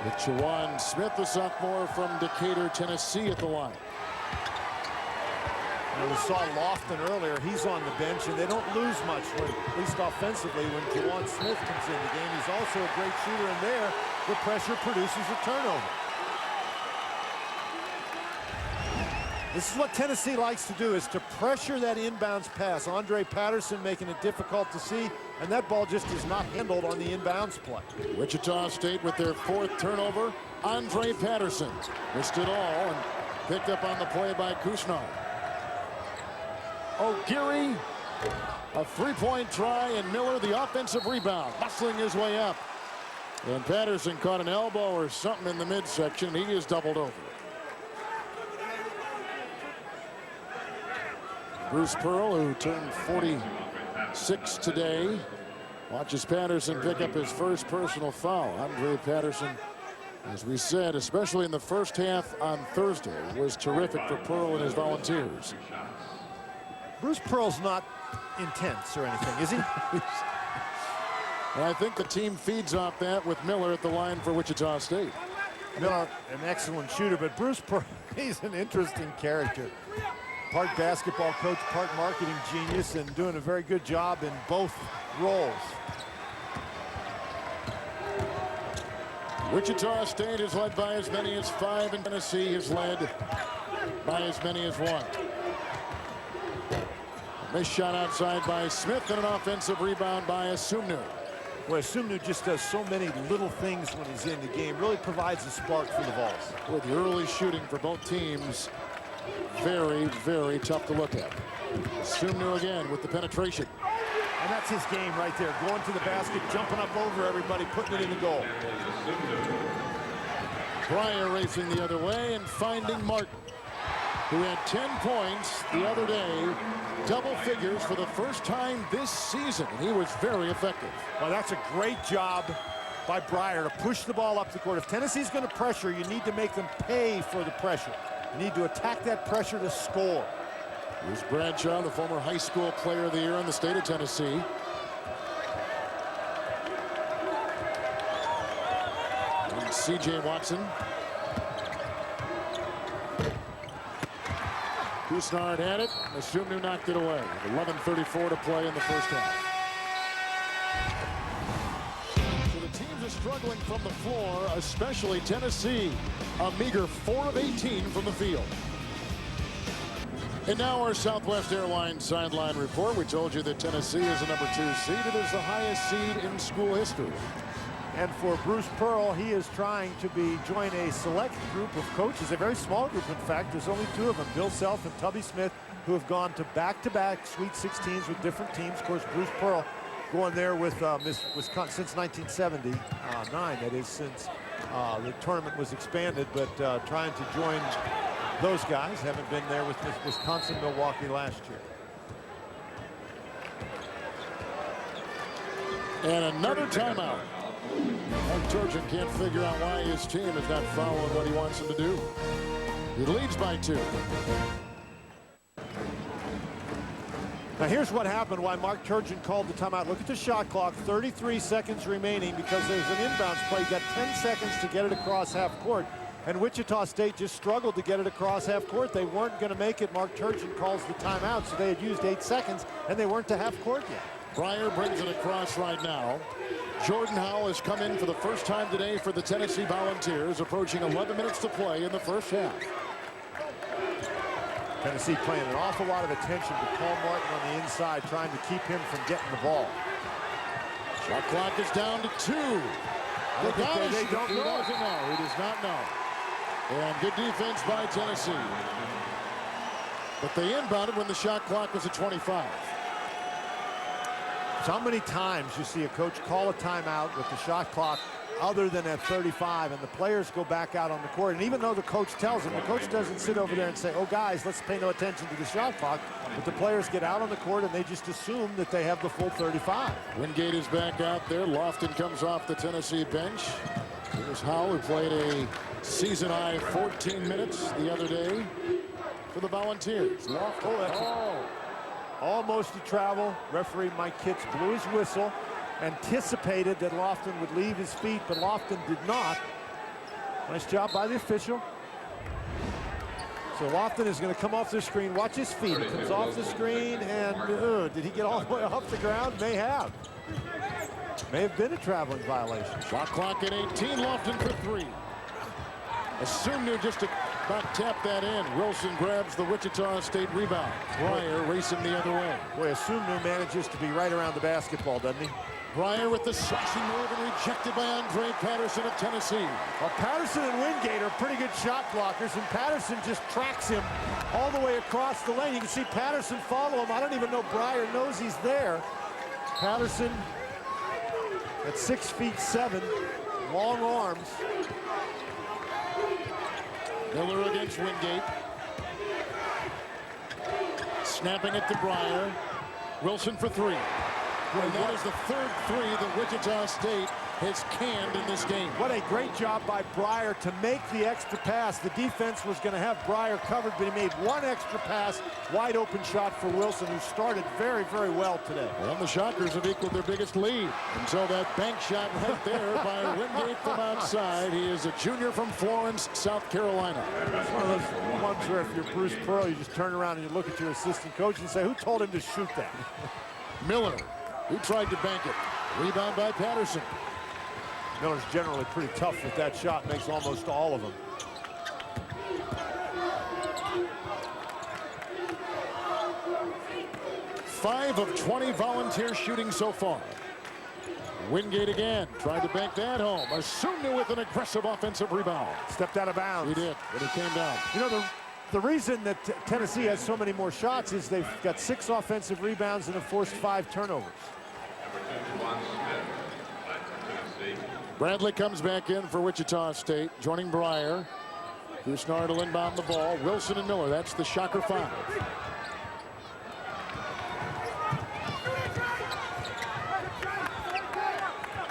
With Jawan Smith, the sophomore from Decatur, Tennessee, at the line. And we saw Lofton earlier. He's on the bench, and they don't lose much, at least offensively, when Jawan Smith comes in the game. He's also a great shooter, and there, the pressure produces a turnover. This is what Tennessee likes to do, is to pressure that inbounds pass. Andre Patterson making it difficult to see, and that ball just is not handled on the inbounds play. Wichita State with their 4th turnover. Andre Patterson missed it all and picked up on the play by Kusnar. O'Geary, a 3-point try, and Miller the offensive rebound, hustling his way up. And Patterson caught an elbow or something in the midsection, and he is doubled over. Bruce Pearl, who turned 46 today, watches Patterson pick up his first personal foul. Andre Patterson As we said, especially in the first half on Thursday, was terrific for Pearl and his Volunteers. Bruce Pearl's not intense or anything, is he? And I think the team feeds off that with Miller at the line for Wichita State. Miller, an excellent shooter, but Bruce Pearl, he's an interesting character. Part basketball coach, part marketing genius, and doing a very good job in both roles. Wichita State is led by as many as 5, and Tennessee is led by as many as 1. Missed shot outside by Smith, and an offensive rebound by Asumnu. Well, Asumnu just does so many little things when he's in the game. Really provides a spark for the Vols. With the early shooting for both teams, very, very tough to look at. Asumnu again with the penetration. And that's his game right there. Going to the basket, jumping up over everybody, putting it in the goal. Breyer racing the other way and finding Martin, who had 10 points the other day, double figures for the first time this season. He was very effective. Well, that's a great job by Breyer to push the ball up the court. If Tennessee's going to pressure, you need to make them pay for the pressure. You need to attack that pressure to score. Here's Bradshaw, the former high school player of the year in the state of Tennessee. And C.J. Watson. Couisnard had it. Asumnu knocked it away. 11:34 to play in the first half. So the teams are struggling from the floor, especially Tennessee. A meager 4 of 18 from the field. And now our Southwest Airlines sideline report. We told you that Tennessee is the number 2 seed. It is the highest seed in school history. And for Bruce Pearl, he is trying to join a select group of coaches, a very small group, in fact. There's only 2 of them, Bill Self and Tubby Smith, who have gone to back-to-back Sweet 16s with different teams. Of course, Bruce Pearl going there with Wisconsin since 1979. That is, since the tournament was expanded, but trying to join those guys. Haven't been there with Wisconsin, Milwaukee last year. And another timeout. Mark Turgeon can't figure out why his team is not following what he wants them to do. He leads by 2. Now here's what happened, why Mark Turgeon called the timeout. Look at the shot clock, 33 seconds remaining because there's an inbounds play. You got 10 seconds to get it across half court. And Wichita State just struggled to get it across half court. They weren't going to make it. Mark Turgeon calls the timeout, so they had used 8 seconds, and they weren't to half court yet. Breyer brings it across right now. Jordan Howell has come in for the first time today for the Tennessee Volunteers, approaching 11 minutes to play in the first half. Tennessee paying an awful lot of attention to Paul Martin on the inside, trying to keep him from getting the ball. Shot clock is down to 2. They don't know. He doesn't know. He does not know. And good defense by Tennessee. But they inbounded when the shot clock was at 25. So how many times you see a coach call a timeout with the shot clock other than at 35, and the players go back out on the court? And even though the coach tells them, the coach doesn't sit over there and say, oh, guys, let's pay no attention to the shot clock. But the players get out on the court, and they just assume that they have the full 35. Wingate is back out there. Lofton comes off the Tennessee bench. Here's Howell, who played a season-high 14 minutes the other day for the Volunteers. Lofton. Almost a travel. Referee Mike Kitts blew his whistle, anticipated that Lofton would leave his feet, but Lofton did not. Nice job by the official. So Lofton is going to come off the screen. Watch his feet. He comes off the screen, and did he get all the way off the ground? May have. May have been a traveling violation. Shot clock at 18. Lofton for 3. Asumnu just about tap that in. Wilson grabs the Wichita State rebound. Breyer racing the other way. Boy, Asumnu manages to be right around the basketball, doesn't he? Breyer with the sexy move and rejected by Andre Patterson of Tennessee. Well, Patterson and Wingate are pretty good shot blockers, and Patterson just tracks him all the way across the lane. You can see Patterson follow him. I don't even know Breyer knows he's there. Patterson at 6'7", long arms. Miller against Wingate. Snapping it to Breyer. Wilson for 3. And that is the third three that Wichita State has canned in this game. What a great job by Breyer to make the extra pass. The defense was going to have Breyer covered, but he made one extra pass. Wide open shot for Wilson, who started very, very well today. Well, the Shockers have equaled their biggest lead until that bank shot right there by Wingate from outside. He is a junior from Florence, South Carolina. It's one of those ones where if you're Bruce Pearl, you just turn around and you look at your assistant coach and say, who told him to shoot that? Miller, who tried to bank it. Rebound by Patterson. Miller's generally pretty tough with that shot, makes almost all of them. Five of 20 volunteer shooting so far. Wingate again, tried to bank that home. Asumna with an aggressive offensive rebound. Stepped out of bounds. He did, but he came down. You know, the reason that Tennessee has so many more shots is they've got 6 offensive rebounds and have forced 5 turnovers. Bradley comes back in for Wichita State, joining Breyer. Kusnar will inbound the ball. Wilson and Miller, that's the Shocker 5.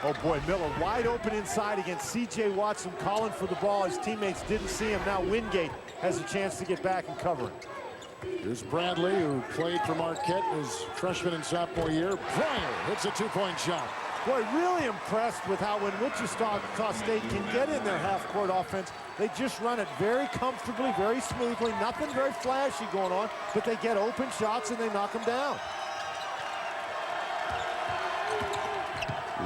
Oh boy, Miller wide open inside against C.J. Watson, calling for the ball. His teammates didn't see him. Now Wingate has a chance to get back and cover him. Here's Bradley, who played for Marquette his freshman and sophomore year. Breyer hits a 2-point shot. Boy, really impressed with how when Wichita State can get in their half-court offense, they just run it very comfortably, very smoothly. Nothing very flashy going on, but they get open shots and they knock them down.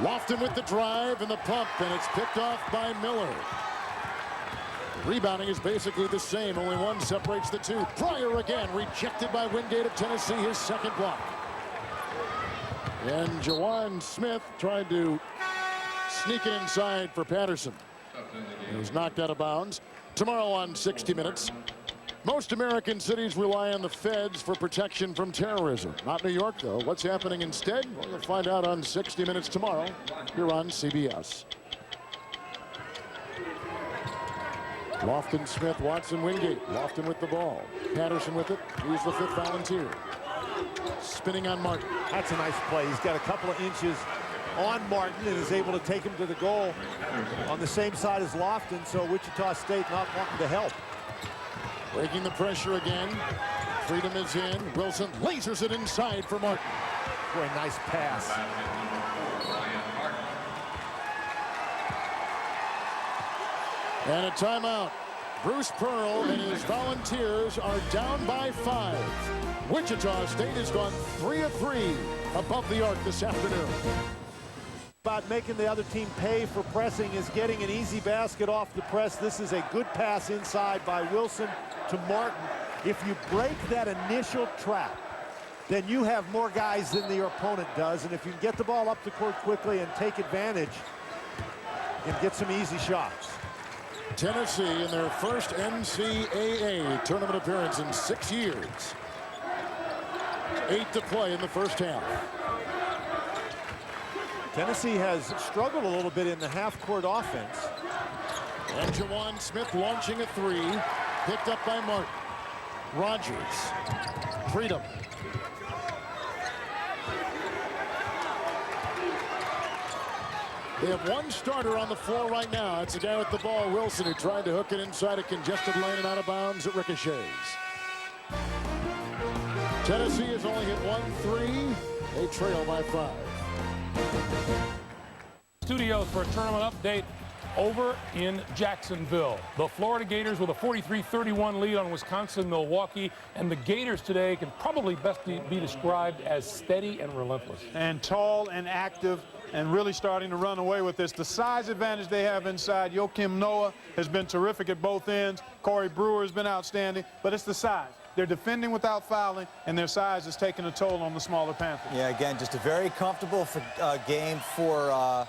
Lofton with the drive and the pump, and it's picked off by Miller. Rebounding is basically the same. Only one separates the two. Breyer again, rejected by Wingate of Tennessee, his second block. And Jawan Smith tried to sneak it inside for Patterson. He was knocked out of bounds. Tomorrow on 60 Minutes, most American cities rely on the feds for protection from terrorism. Not New York, though. What's happening instead? Well, we'll find out on 60 Minutes tomorrow here on CBS. Lofton, Smith, Watson, Wingate. Lofton with the ball. Patterson with it. He's the 5th volunteer. Spinning on Martin. That's a nice play. He's got a couple of inches on Martin and is able to take him to the goal on the same side as Lofton, so Wichita State not wanting to help. Breaking the pressure again. Freedom is in. Wilson lasers it inside for Martin. Boy, nice pass. And a timeout. Bruce Pearl and his Volunteers are down by 5. Wichita State has gone 3 of 3 above the arc this afternoon. About making the other team pay for pressing is getting an easy basket off the press. This is a good pass inside by Wilson to Martin. If you break that initial trap, then you have more guys than your opponent does. And if you can get the ball up the court quickly and take advantage, you can get some easy shots. Tennessee in their first NCAA tournament appearance in 6 years. 8 to play in the first half. Tennessee has struggled a little bit in the half-court offense. And Jawan Smith launching a 3. Picked up by Martin. Rogers. Freedom. They have one starter on the floor right now. It's the guy with the ball, Wilson, who tried to hook it inside a congested lane and out of bounds. It ricochets. Tennessee has only hit 1 3. They trail by 5. Studios for a tournament update over in Jacksonville. The Florida Gators with a 43-31 lead on Wisconsin-Milwaukee. And the Gators today can probably best be described as steady and relentless. And tall and active and really starting to run away with this. The size advantage they have inside. Joakim Noah has been terrific at both ends. Corey Brewer has been outstanding, but it's the size. They're defending without fouling, and their size is taking a toll on the smaller Panthers. Yeah, again, just a very comfortable game for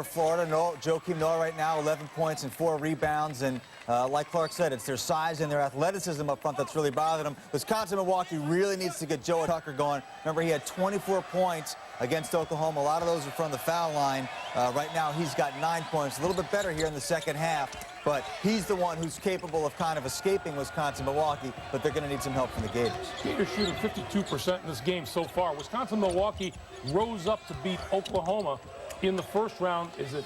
Florida. Joakim Noah right now, 11 points and 4 rebounds. And like Clark said, it's their size and their athleticism up front that's really bothering them. Wisconsin-Milwaukee really needs to get Joe Tucker going. Remember, he had 24 points against Oklahoma. A lot of those are from the foul line. Right now, he's got 9 points. A little bit better here in the second half. but he's the one who's capable of kind of escaping Wisconsin-Milwaukee, but they're going to need some help from the Gators. Gators shooting 52% in this game so far. Wisconsin-Milwaukee rose up to beat Oklahoma in the first round. Is it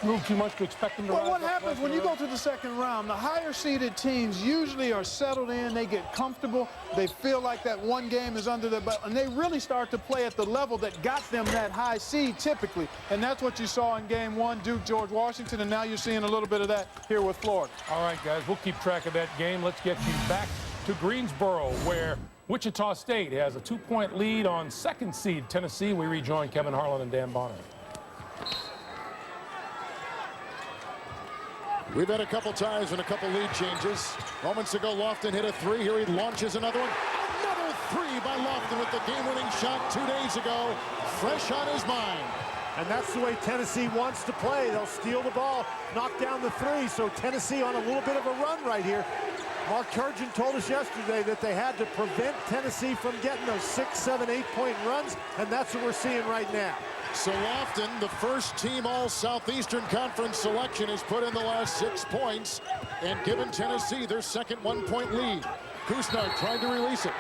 a little too much to expect them to rise Well, what up happens when you go to the second round? The higher-seeded teams usually are settled in. They get comfortable. They feel like that one game is under their belt, and they really start to play at the level that got them that high seed typically. And that's what you saw in Game 1, Duke, George Washington, and now you're seeing a little bit of that here with Florida. All right, guys, we'll keep track of that game. Let's get you back to Greensboro, where Wichita State has a 2-point lead on second seed Tennessee. We rejoin Kevin Harlan and Dan Bonner. We've had a couple ties and a couple lead changes. Moments ago, Lofton hit a three. Here he launches another one. Another three by Lofton with the game-winning shot 2 days ago. Fresh on his mind. And that's the way Tennessee wants to play. They'll steal the ball, knock down the three. So Tennessee on a little bit of a run right here. Mark Turgeon told us yesterday that they had to prevent Tennessee from getting those 6, 7, 8-point runs, and that's what we're seeing right now. So Lofton, the first team All-Southeastern Conference selection, has put in the last 6 points and given Tennessee their second 1-point lead. Kusnard tried to release it.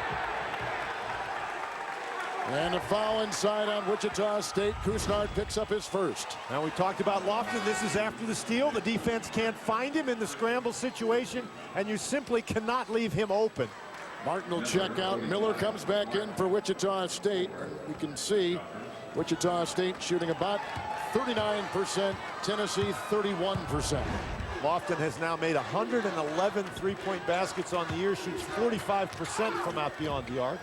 And a foul inside on Wichita State. Kusnard picks up his first. Now, we talked about Lofton. This is after the steal. The defense can't find him in the scramble situation, and you simply cannot leave him open. Martin will check out. Miller comes back in for Wichita State. You can see Wichita State shooting about 39%, Tennessee 31%. Lofton has now made 111 three-point baskets on the year, shoots 45% from out beyond the arc.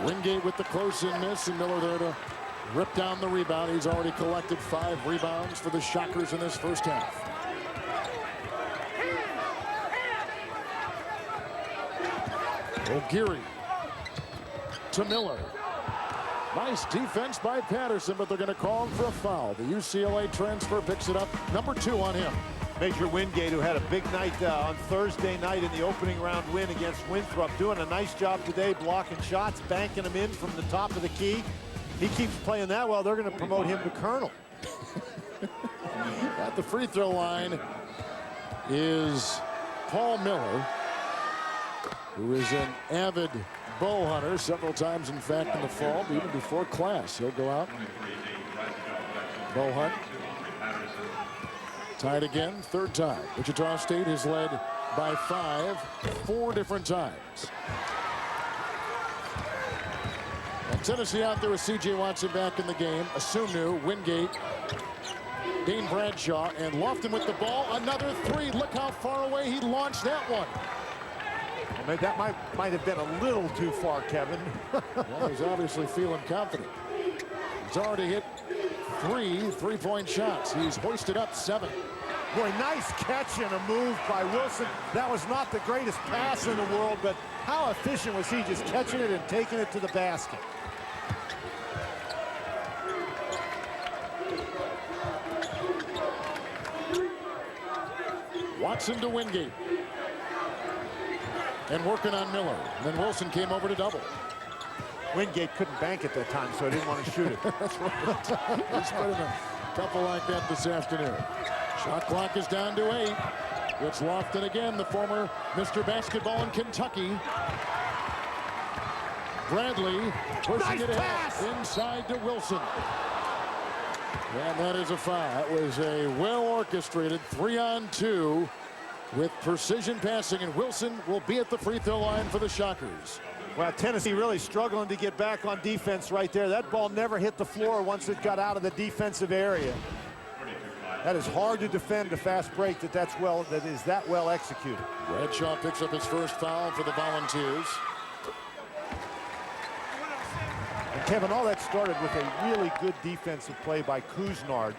Wingate with the close-in miss, and Miller there to rip down the rebound. He's already collected 5 rebounds for the Shockers in this first half. O'Geary to Miller. Nice defense by Patterson, but they're going to call him for a foul. The UCLA transfer picks it up. Number 2 on him. Major Wingate, who had a big night on Thursday night in the opening round win against Winthrop, doing a nice job today blocking shots, banking them in from the top of the key. He keeps playing that well. They're going to promote him to colonel. At the free throw line is Paul Miller, who is an avid bow hunter several times, in fact, in the fall, even before class. He'll go out, bow hunt. Tied again, third time. Wichita State has led by 5, 4 different times. And Tennessee out there with C.J. Watson back in the game. Asumnu, Wingate, Dane Bradshaw, and Lofton with the ball. Another 3. Look how far away he launched that one. I mean, that might have been a little too far, Kevin. Well, he's obviously feeling confident. He's already hit 3 3-point shots. He's hoisted up 7. Boy, nice catch and a move by Wilson. That was not the greatest pass in the world, but how efficient was he just catching it and taking it to the basket? Watson to Wingate. And working on Miller. And then Wilson came over to double. Wingate couldn't bank at that time, so he didn't want to shoot it. That's right. He's put in a couple like that this afternoon. Shot clock is down to 8. It's Lofton again, the former Mr. Basketball in Kentucky. Bradley pushing it ahead inside to Wilson. And that is a foul. That was a well-orchestrated 3-on-2 with precision passing, and Wilson will be at the free throw line for the Shockers. Well, Tennessee really struggling to get back on defense right there. That ball never hit the floor once it got out of the defensive area. That is hard to defend a fast break that is that well executed. Bradshaw picks up his first foul for the Volunteers. And Kevin, all that started with a really good defensive play by Kusnard.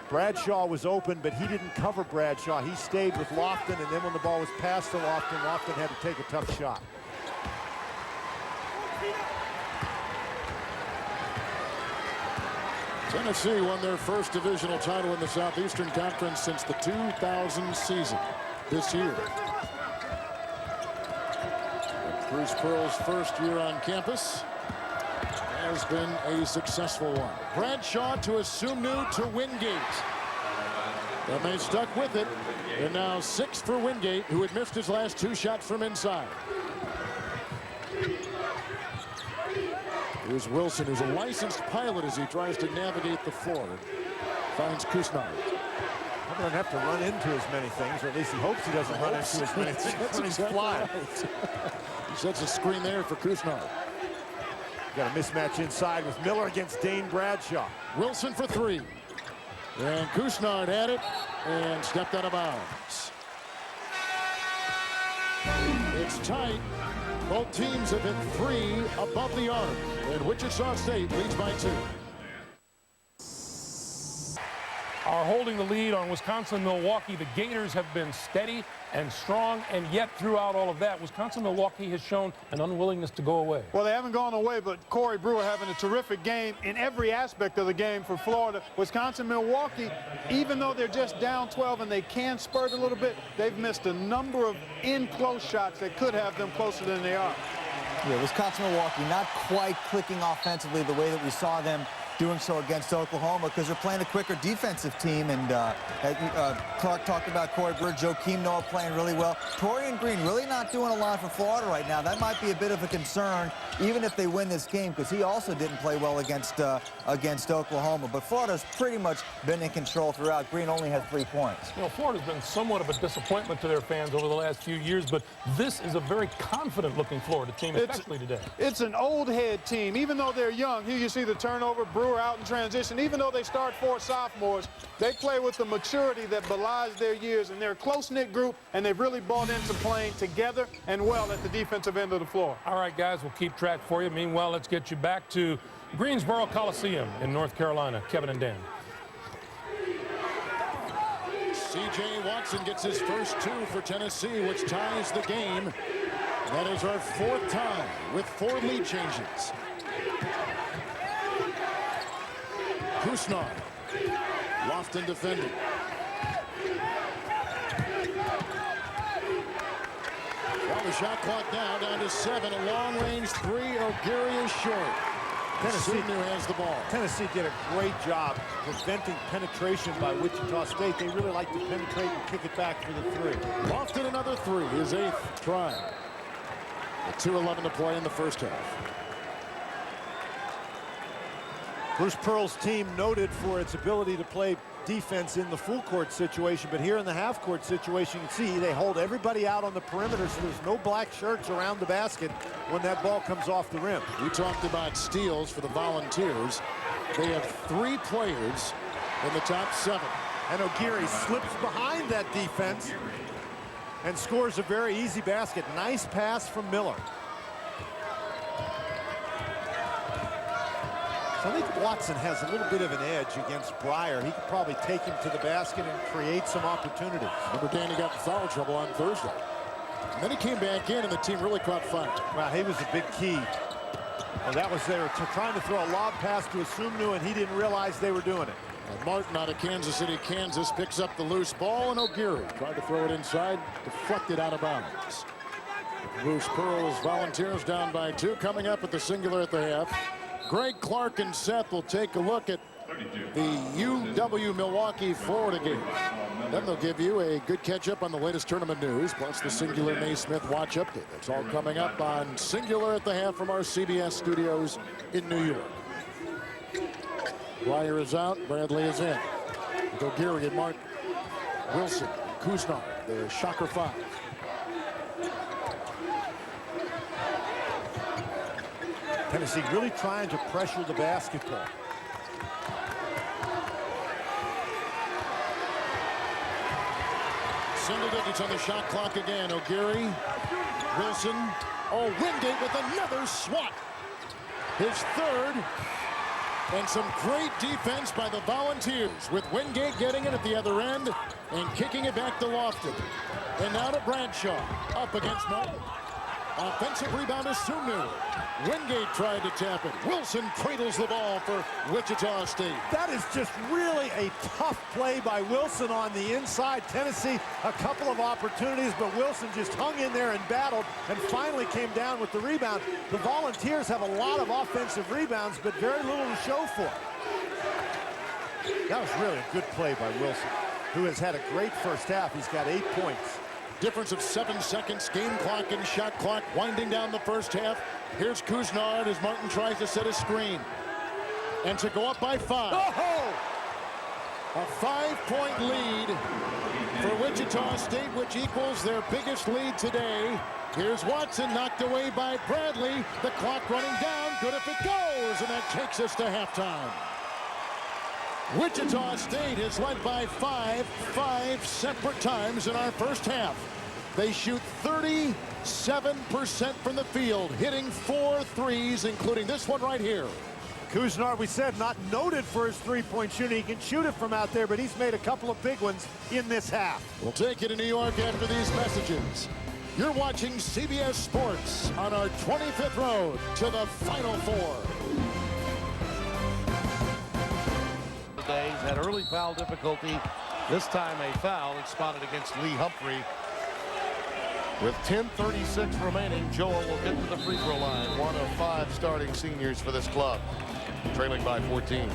Bradshaw was open, but he didn't cover Bradshaw. He stayed with Lofton, and then when the ball was passed to Lofton, Lofton had to take a tough shot. Tennessee won their first divisional title in the Southeastern Conference since the 2000 season this year. Bruce Pearl's first year on campus has been a successful one. Bradshaw to Asumnu to Wingate. And they stuck with it. And now 6 for Wingate, who had missed his last 2 shots from inside. Here's Wilson, who's a licensed pilot as he tries to navigate the floor. Finds Kusnar. He doesn't have to run into as many things, or at least he hopes he doesn't run into as many things when he's flying. He sets a screen there for Kusnar. Got a mismatch inside with Miller against Dane Bradshaw. Wilson for 3. And Kusnar had it and stepped out of bounds. It's tight. Both teams have hit 3 above the arc. And Wichita State leads by 2. Are holding the lead on Wisconsin-Milwaukee. The Gators have been steady and strong, and yet throughout all of that, Wisconsin-Milwaukee has shown an unwillingness to go away. Well, they haven't gone away, but Corey Brewer having a terrific game in every aspect of the game for Florida. Wisconsin-Milwaukee, even though they're just down 12 and they can spurt a little bit, they've missed a number of in-close shots that could have them closer than they are. Yeah, Wisconsin-Milwaukee not quite clicking offensively the way that we saw them doing so against Oklahoma, because they're playing a quicker defensive team. And Clark talked about Corey Brewer, Joakim Noah playing really well. Torian Green really not doing a lot for Florida right now. That might be a bit of a concern, even if they win this game, because he also didn't play well against Oklahoma. But Florida's pretty much been in control throughout. Green only has 3 points. You know, Florida's been somewhat of a disappointment to their fans over the last few years, but this is a very confident-looking Florida team, especially today. It's an old head team. Even though they're young, here you see the turnover. Brewer out in transition. Even though they start 4 sophomores, they play with the maturity that belies their years, and they're a close-knit group, and they've really bought into playing together and well at the defensive end of the floor. All right, guys, we'll keep track for you. Meanwhile, let's get you back to Greensboro Coliseum in North Carolina. Kevin and Dan. C.J. Watson gets his first 2 for Tennessee, which ties the game. That is our 4th tie with 4 lead changes. Kusnar, Lofton defending. Well, the shot clock now down to 7. A long-range 3. O'Geary is short. Tennessee has the ball. Tennessee did a great job preventing penetration by Wichita State. They really like to penetrate and kick it back for the 3. Lofton another 3. His 8th try. With 2:11 to play in the first half. Bruce Pearl's team noted for its ability to play defense in the full court situation, but here in the half court situation, you can see they hold everybody out on the perimeter, so there's no black shirts around the basket when that ball comes off the rim. We talked about steals for the Volunteers. They have 3 players in the top 7. And O'Geary slips behind that defense and scores a very easy basket. Nice pass from Miller. So I think Watson has a little bit of an edge against Breyer. He could probably take him to the basket and create some opportunities. Remember, Danny got in foul trouble on Thursday. And then he came back in, and the team really caught fire. Well, he was a big key. Well, that was there trying to throw a lob pass to Asumnu, and he didn't realize they were doing it. And Martin out of Kansas City, Kansas, picks up the loose ball, and O'Geary tried to throw it inside, deflected out of bounds. Bruce Pearl's Volunteers down by 2, coming up at the singular at the half. Greg Clark and Seth will take a look at the UW-Milwaukee Florida game. Then they'll give you a good catch-up on the latest tournament news, plus the Singular Naismith watch update. That's all coming up on Singular at the half from our CBS studios in New York. Breyer is out, Bradley is in. With O'Geary and Martin, Wilson, Kusnar, the Shocker 5. Tennessee really trying to pressure the basketball. Single digits on the shot clock again. O'Geary, Wilson, Wingate with another swat. His 3rd, and some great defense by the Volunteers, with Wingate getting it at the other end and kicking it back to Lofton. And now to Bradshaw, up against Martin. Offensive rebound is Sunu. Wingate tried to tap it. Wilson cradles the ball for Wichita State. That is just really a tough play by Wilson on the inside. Tennessee, a couple of opportunities, but Wilson just hung in there and battled and finally came down with the rebound. The Volunteers have a lot of offensive rebounds, but very little to show for it. That was really a good play by Wilson. who has had a great first half. He's got 8 points. Difference of 7 seconds. Game clock and shot clock winding down the first half. Here's Couisnard as Martin tries to set a screen. And to go up by 5. Oh! A 5-point lead for Wichita State, which equals their biggest lead today. Here's Watson, knocked away by Bradley. The clock running down. Good if it goes. And that takes us to halftime. Wichita State is led by 5 separate times in our first half. They shoot 37% from the field, hitting 4 threes, including this one right here. Couisnard, we said, not noted for his three-point shooting. He can shoot it from out there, but he's made a couple of big ones in this half. We'll take you to New York after these messages. You're watching CBS Sports on our 25th road to the Final Four. He's had early foul difficulty. This time a foul. It's spotted against Lee Humphrey. With 10:36 remaining, Joel will get to the free throw line. One of 5 starting seniors for this club, trailing by 14.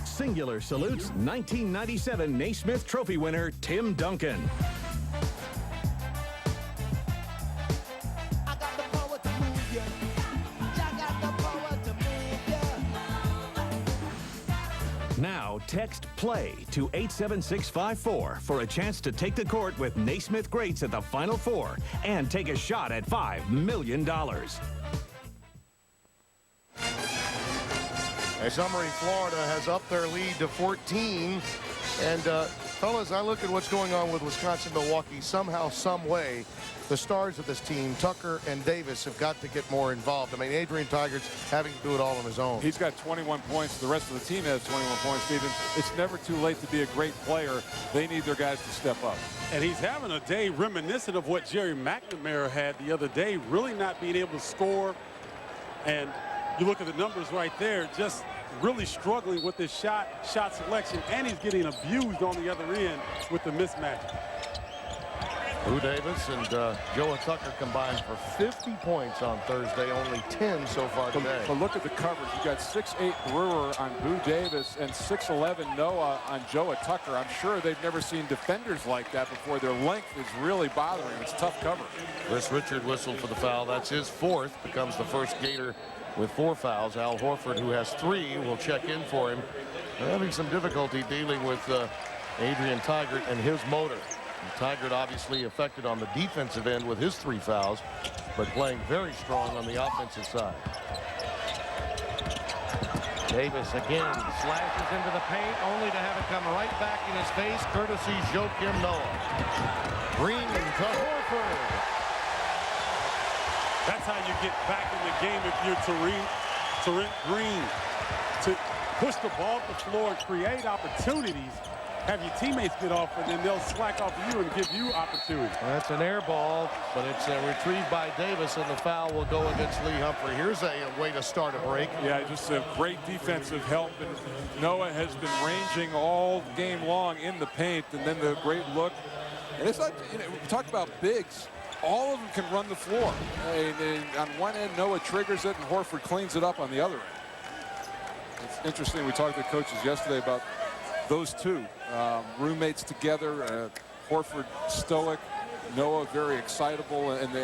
Singular salutes 1997 Naismith Trophy winner Tim Duncan. Now text PLAY to 87654 for a chance to take the court with Naismith greats at the Final Four and take a shot at $5 million. Montgomery, Florida has upped their lead to 14. And fellas, I look at what's going on with Wisconsin, Milwaukee. Somehow, some way, the stars of this team, Tucker and Davis, have got to get more involved. I mean, Adrian Tigert's having to do it all on his own. He's got 21 points. The rest of the team has 21 points, Stephen. It's never too late to be a great player. They need their guys to step up. And he's having a day reminiscent of what Jerry McNamara had the other day, really not being able to score. And you look at the numbers right there, just really struggling with his shot selection, and he's getting abused on the other end with the mismatch. Lou Davis and Joe Tucker combined for 50 points on Thursday, only 10 so far today. But look at the coverage. You got 6'8" Brewer on Boo Davis and 6'11" Noah on Joe Tucker. I'm sure they've never seen defenders like that before. Their length is really bothering them. It's tough cover. Chris Richard whistled for the foul. That's his 4th. Becomes the first Gator with 4 fouls. Al Horford, who has 3, will check in for him. They're having some difficulty dealing with Adrian Tigert and his motor. And Tigert obviously affected on the defensive end with his 3 fouls, but playing very strong on the offensive side. Davis again slashes into the paint, only to have it come right back in his face, courtesy Joakim Noah. Green to Horford. That's how you get back in the game if you're Terrence Green. To push the ball up the floor and create opportunities. Have your teammates get off, and then they'll slack off of you and give you opportunities. That's an air ball, but it's retrieved by Davis, and the foul will go against Lee Humphrey. Here's a way to start a break. Yeah, just a great defensive help. And Noah has been ranging all game long in the paint, and then the great look. And it's like, you know, we talk about bigs. All of them can run the floor. On one end, Noah triggers it, and Horford cleans it up on the other end. It's interesting. We talked to coaches yesterday about those two roommates together. Horford stoic, Noah very excitable, and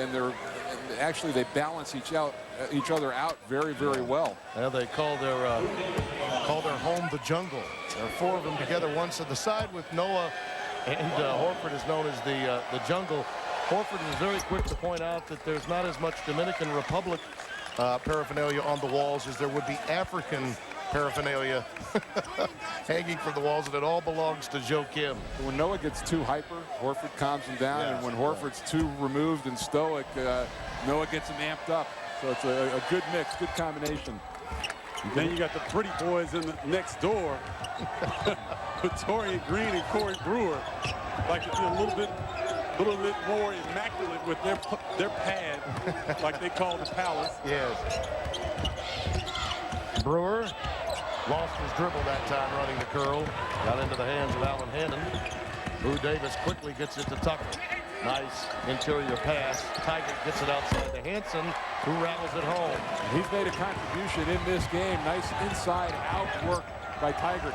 actually they balance each other out very, very well. Yeah, they call their home the jungle. There are 4 of them together. One side, the side with Noah and Horford is known as the jungle. Horford was very quick to point out that there's not as much Dominican Republic paraphernalia on the walls as there would be African paraphernalia hanging from the walls, and it all belongs to Joakim. When Noah gets too hyper, Horford calms him down, and when Horford's too removed and stoic, Noah gets him amped up. So it's a good mix, good combination. Then you got the pretty boys in the next door, Victoria Green and Corey Brewer, like to be a little bit more immaculate with their pad, like they call the Palace. Yes. Brewer lost his dribble that time running the curl. Got into the hands of Alan Hannon. Boo Davis quickly gets it to Tucker. Nice interior pass. Tiger gets it outside to Hanson, who rattles it home. He's made a contribution in this game. Nice inside-out work by Tiger.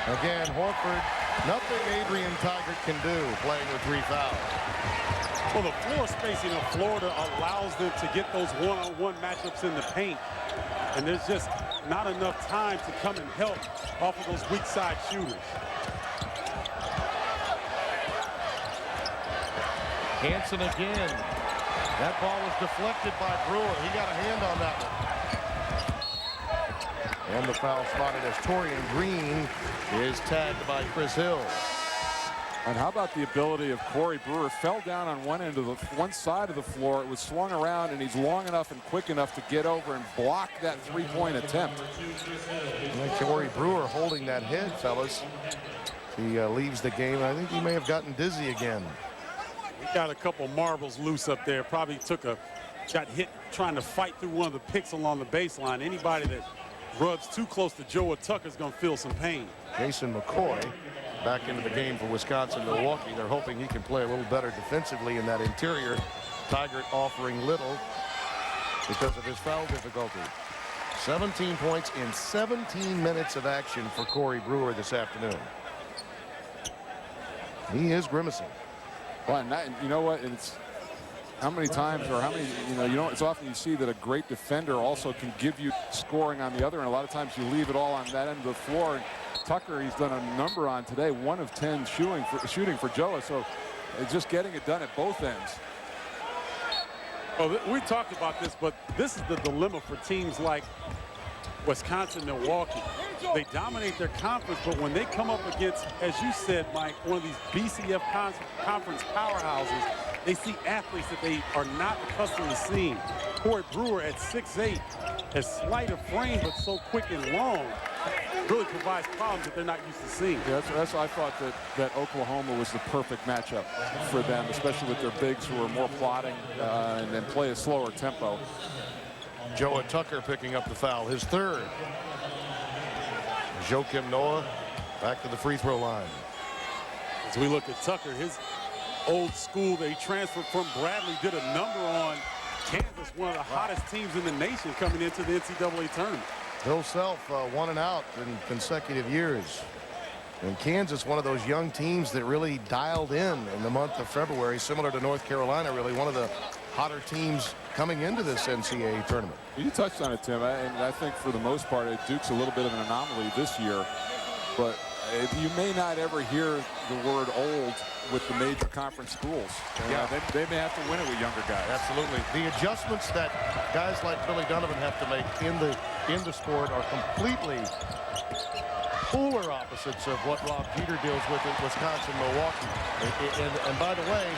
Again, Horford, nothing Adrian Tigert can do playing with 3 fouls. Well, the floor spacing of Florida allows them to get those one-on-one matchups in the paint. And there's just not enough time to come and help off of those weak side shooters. Hansen again. That ball was deflected by Brewer. He got a hand on that one. And the foul spotted as Torian Green is tagged by Chris Hill. And how about the ability of Corey Brewer? Fell down on one side of the floor. It was swung around, and he's long enough and quick enough to get over and block that three-point attempt. And Corey Brewer holding that head, fellas. He leaves the game. I think he may have gotten dizzy again. We got a couple marbles loose up there. Probably got hit trying to fight through one of the picks along the baseline. Anybody that rubs too close to Joe Tucker's going to feel some pain. Jason McCoy back into the game for Wisconsin-Milwaukee. They're hoping he can play a little better defensively in that interior. Tigert offering little because of his foul difficulty. 17 points in 17 minutes of action for Corey Brewer this afternoon. He is grimacing. Well, you know what? It's how many times or how many, it's often you see that a great defender also can give you scoring on the other, and a lot of times you leave it all on that end of the floor. And Tucker, he's done a number on today, 1 of 10 shooting for Joa, so just getting it done at both ends. Well, we talked about this, but this is the dilemma for teams like Wisconsin, Milwaukee. They dominate their conference, but when they come up against, as you said, Mike, one of these BCF conference powerhouses, they see athletes that they are not accustomed to seeing. Corey Brewer at 6'8", as slight of frame but so quick and long, really provides problems that they're not used to seeing. Yeah, that's why I thought that Oklahoma was the perfect matchup for them, especially with their bigs who are more plotting and play a slower tempo. Joa Tucker picking up the foul, his third. Joakim Noah back to the free throw line. As we look at Tucker, his old school that he transferred from Bradley did a number on Kansas, one of the hottest teams in the nation coming into the NCAA tournament. Bill Self 1 and out in consecutive years. And Kansas, one of those young teams that really dialed in the month of February, similar to North Carolina, really one of the hotter teams coming into this NCAA tournament. You touched on it, Tim, and I think for the most part, Duke's a little bit of an anomaly this year. But you may not ever hear the word old with the major conference schools. Yeah, they may have to win it with younger guys. Absolutely. The adjustments that guys like Billy Donovan have to make in the sport are completely polar opposites of what Rob Jeter deals with at Wisconsin-Milwaukee. And by the way,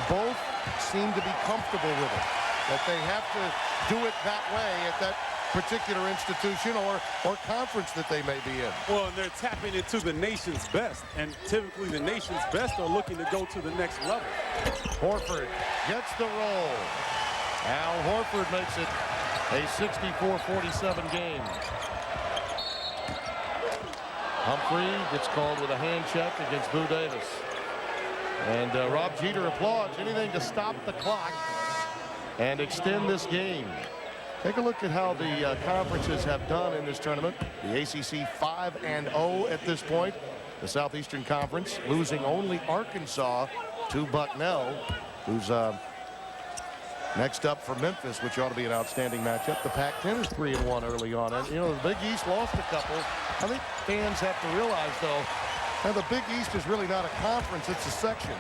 both seem to be comfortable with it, that they have to do it that way at that particular institution or conference that they may be in. Well, and they're tapping into the nation's best, and typically the nation's best are looking to go to the next level. Horford gets the roll. Al Horford makes it a 64-47 game. Humphrey gets called with a hand check against Boo Davis. And Rob Jeter applauds. Anything to stop the clock and extend this game. Take a look at how the conferences have done in this tournament. The ACC 5-0 at this point. The Southeastern Conference losing only Arkansas to Bucknell, who's next up for Memphis, which ought to be an outstanding matchup. The Pac-10 is 3-1 early on. And, the Big East lost a couple. I think fans have to realize, though, now the Big East is really not a conference, it's a section.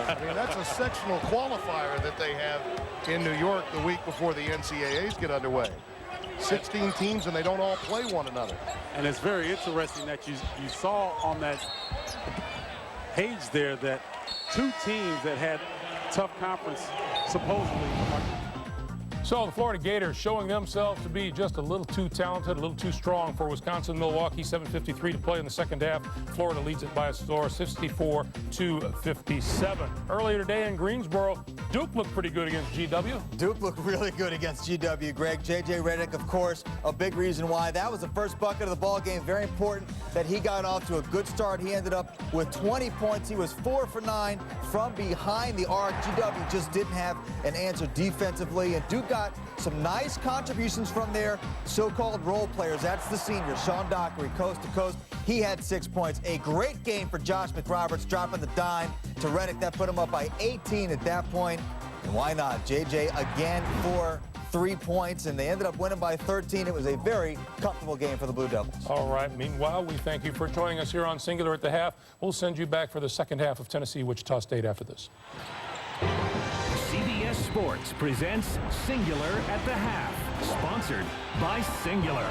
I mean, that's a sectional qualifier that they have in New York the week before the NCAAs get underway. 16 teams, and they don't all play one another. And it's very interesting that you saw on that page there that 2 teams that had tough conference supposedly. So the Florida Gators showing themselves to be just a little too talented, a little too strong for Wisconsin-Milwaukee. 7:53 to play in the second half. Florida leads it by a score 64-57. Earlier today in Greensboro, Duke looked pretty good against GW. Duke looked really good against GW, Greg. J.J. Redick, of course, a big reason why. That was the first bucket of the ball game. Very important that he got off to a good start. He ended up with 20 points. He was 4 for 9 from behind the arc. GW just didn't have an answer defensively, and Duke got some nice contributions from their so-called role players. That's the senior, Sean Dockery, coast to coast. He had 6 points. A great game for Josh McRoberts, dropping the dime to Reddick. That put him up by 18 at that point. And why not? JJ again for 3 points, and they ended up winning by 13. It was a very comfortable game for the Blue Devils. All right. Meanwhile, we thank you for joining us here on Singular at the half. We'll send you back for the second half of Tennessee-Wichita State after this. CBS Sports presents Singular at the half, sponsored by Singular,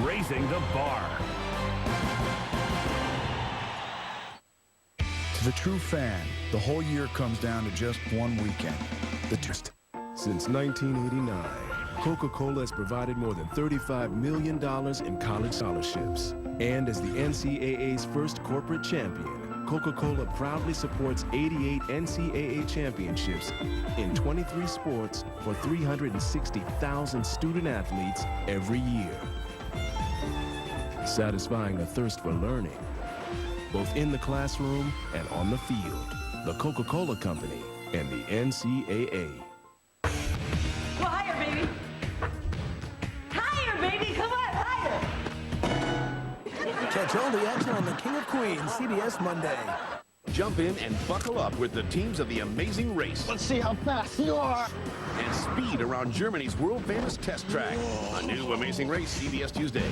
raising the bar. To the true fan, the whole year comes down to just one weekend. Since 1989, Coca-Cola has provided more than $35 million in college scholarships. And as the NCAA's first corporate champion, Coca-Cola proudly supports 88 NCAA championships in 23 sports for 360,000 student athletes every year. Satisfying a thirst for learning, both in the classroom and on the field. The Coca-Cola Company and the NCAA. Go higher, baby. Higher, baby. Come on, higher. Catch all the action on the King of Queens, CBS Monday. Jump in and buckle up with the teams of the Amazing Race. Let's see how fast you are. And speed around Germany's world-famous test track. Whoa. A new Amazing Race, CBS Tuesday.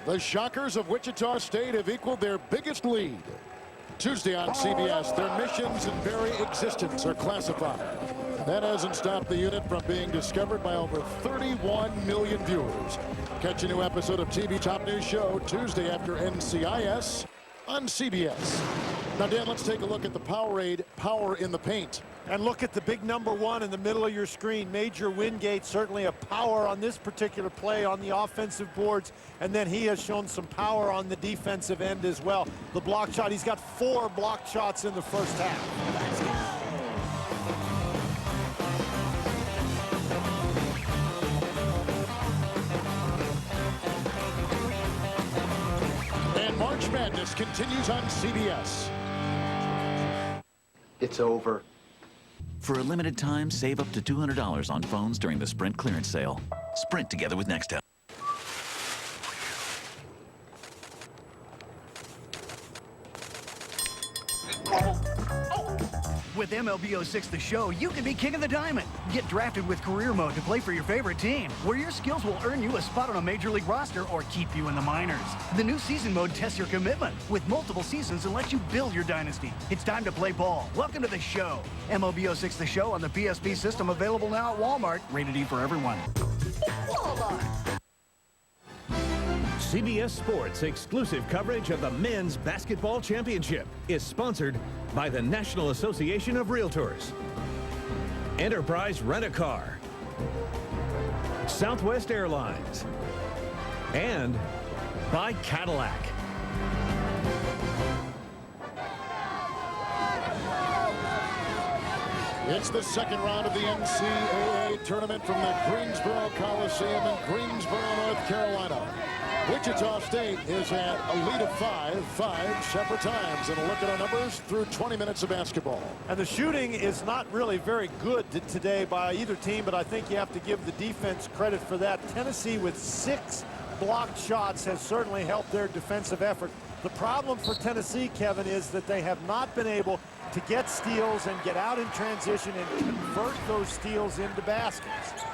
The Shockers of Wichita State have equaled their biggest lead. Tuesday on CBS, their missions and very existence are classified. That hasn't stopped the unit from being discovered by over 31 million viewers. Catch a new episode of TV Top News Show Tuesday after NCIS on CBS. Now, Dan, let's take a look at the Powerade Power in the Paint. And look at the big number 1 in the middle of your screen. Major Wingate, certainly a power on this particular play on the offensive boards. And then he has shown some power on the defensive end as well. The block shot, he's got 4 block shots in the first half. Let's go! And March Madness continues on CBS. It's over. For a limited time, save up to $200 on phones during the Sprint clearance sale. Sprint together with Nextel. With MLB 06 The Show, you can be king of the diamond. Get drafted with career mode to play for your favorite team, where your skills will earn you a spot on a major league roster or keep you in the minors. The new season mode tests your commitment with multiple seasons and lets you build your dynasty. It's time to play ball. Welcome to the show. MLB 06 The Show on the PSP system, available now at Walmart. Rated E for everyone. Walmart. CBS Sports exclusive coverage of the Men's Basketball Championship is sponsored by the National Association of Realtors, Enterprise Rent-A-Car, Southwest Airlines, and by Cadillac. It's the second round of the NCAA tournament from the Greensboro Coliseum in Greensboro, North Carolina. Wichita State is at a lead of 5 separate times. And a look at our numbers through 20 minutes of basketball. And the shooting is not really very good today by either team, but I think you have to give the defense credit for that. Tennessee with 6 blocked shots has certainly helped their defensive effort. The problem for Tennessee, Kevin, is that they have not been able to get steals and get out in transition and convert those steals into baskets.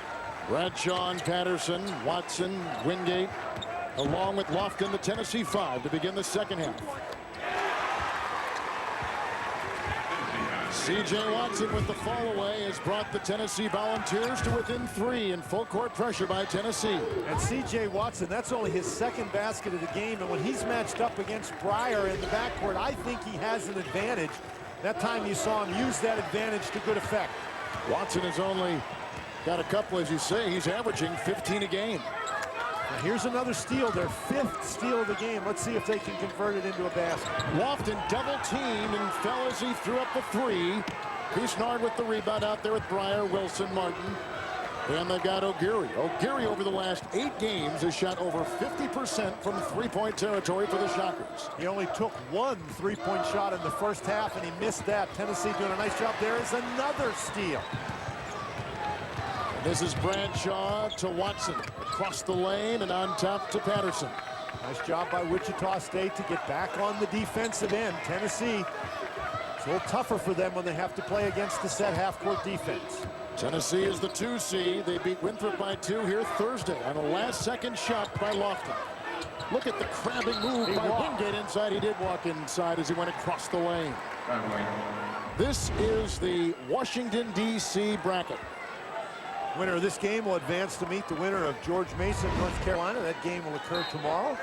Bradshaw, Patterson, Watson, Wingate, along with Lofton, the Tennessee 5 to begin the second half. C.J. Watson with the fall away has brought the Tennessee Volunteers to within 3 in full court pressure by Tennessee. And C.J. Watson, that's only his 2nd basket of the game, and when he's matched up against Breyer in the backcourt, I think he has an advantage. That time you saw him use that advantage to good effect. Watson has only got a couple, as you say. He's averaging 15 a game. Now here's another steal, their 5th steal of the game. Let's see if they can convert it into a basket. Lofton double-teamed and fell as he threw up the 3. Couisnard with the rebound out there with Breyer, Wilson, Martin. And they've got O'Geary. O'Geary over the last 8 games has shot over 50% from three-point territory for the Shockers. He only took 1 3-point shot in the first half, and he missed that. Tennessee doing a nice job. There is another steal. This is Bradshaw to Watson. Across the lane and on top to Patterson. Nice job by Wichita State to get back on the defensive end. Tennessee, it's a little tougher for them when they have to play against the set half-court defense. Tennessee is the 2 seed. They beat Winthrop by 2 here Thursday on a last-second shot by Lofton. Look at the crabbing move by Wingate inside. He did walk inside as he went across the lane. This is the Washington, D.C. bracket. Winner of this game will advance to meet the winner of George Mason, North Carolina. That game will occur tomorrow.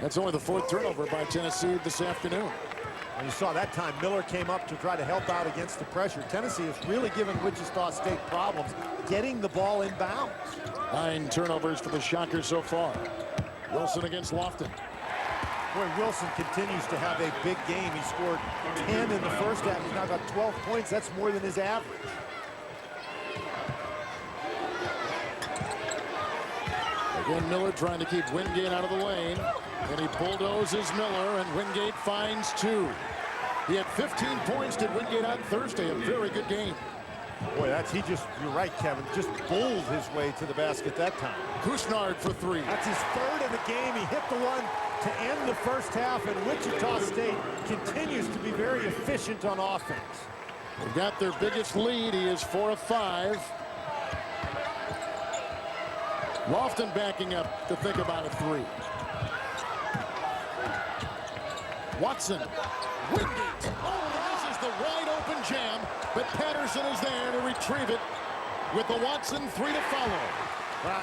That's only the 4th turnover by Tennessee this afternoon. And you saw that time Miller came up to try to help out against the pressure. Tennessee has really given Wichita State problems getting the ball in bounds. 9 turnovers for the Shockers so far. Wilson against Lofton. Boy, Wilson continues to have a big game. He scored 10 in the first half. He's now got 12 points. That's more than his average. Again, Miller trying to keep Wingate out of the lane. And he bulldozes Miller, and Wingate finds 2. He had 15 points, did Wingate on Thursday. A very good game. Boy, you're right, Kevin, just bowled his way to the basket that time. Kusnard for 3. That's his 3rd of the game. He hit the one to end the first half, and Wichita State continues to be very efficient on offense. They've got their biggest lead. He is 4 of 5. Lofton backing up to think about a 3. Watson. Wingate. Oh, this is the wide open jam, but Patterson is there to retrieve it with the Watson 3 to follow.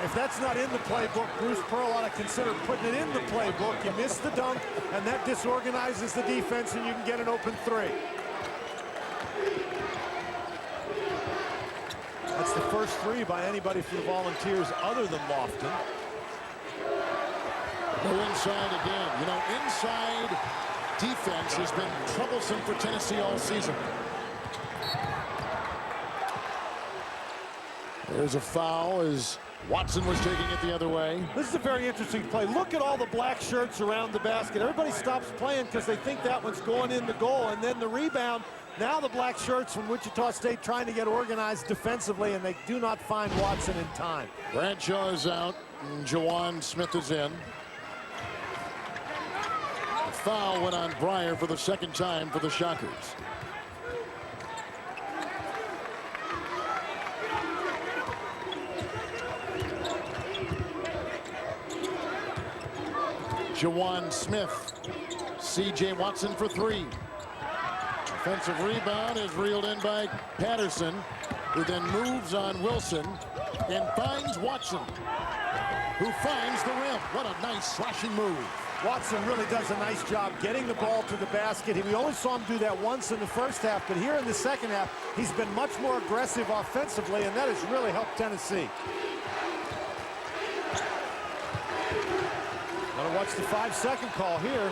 If that's not in the playbook, Bruce Pearl ought to consider putting it in the playbook. You miss the dunk, and that disorganizes the defense, and you can get an open 3. That's the first 3 by anybody for the Volunteers other than Lofton. Go inside again. You know, inside defense has been troublesome for Tennessee all season. There's a foul as Watson was taking it the other way. This is a very interesting play. Look at all the black shirts around the basket. Everybody stops playing because they think that one's going in the goal. And then the rebound, now the black shirts from Wichita State trying to get organized defensively, and they do not find Watson in time. Bradshaw is out, and Jawan Smith is in. The foul went on Breyer for the 2nd time for the Shockers. Jawan Smith. C.J. Watson for 3. Offensive rebound is reeled in by Patterson, who then moves on Wilson and finds Watson, who finds the rim. What a nice slashing move. Watson really does a nice job getting the ball to the basket. We only saw him do that once in the first half, but here in the second half, he's been much more aggressive offensively, and that has really helped Tennessee. Gotta watch the 5-second call here.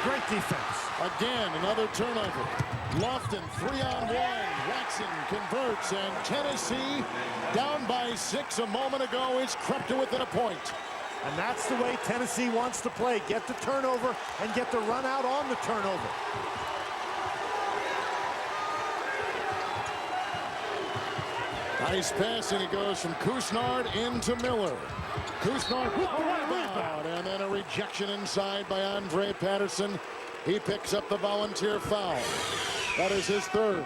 Great defense. Again, another turnover. Lofton 3-on-1. Watson converts, and Tennessee, down by 6 a moment ago, is crept to within a point. And that's the way Tennessee wants to play. Get the turnover and get the run out on the turnover. Nice pass, and it goes from Kusnard into Miller. Kusnard with the rebound, and then a rejection inside by Andre Patterson. He picks up the Volunteer foul. That is his 3rd.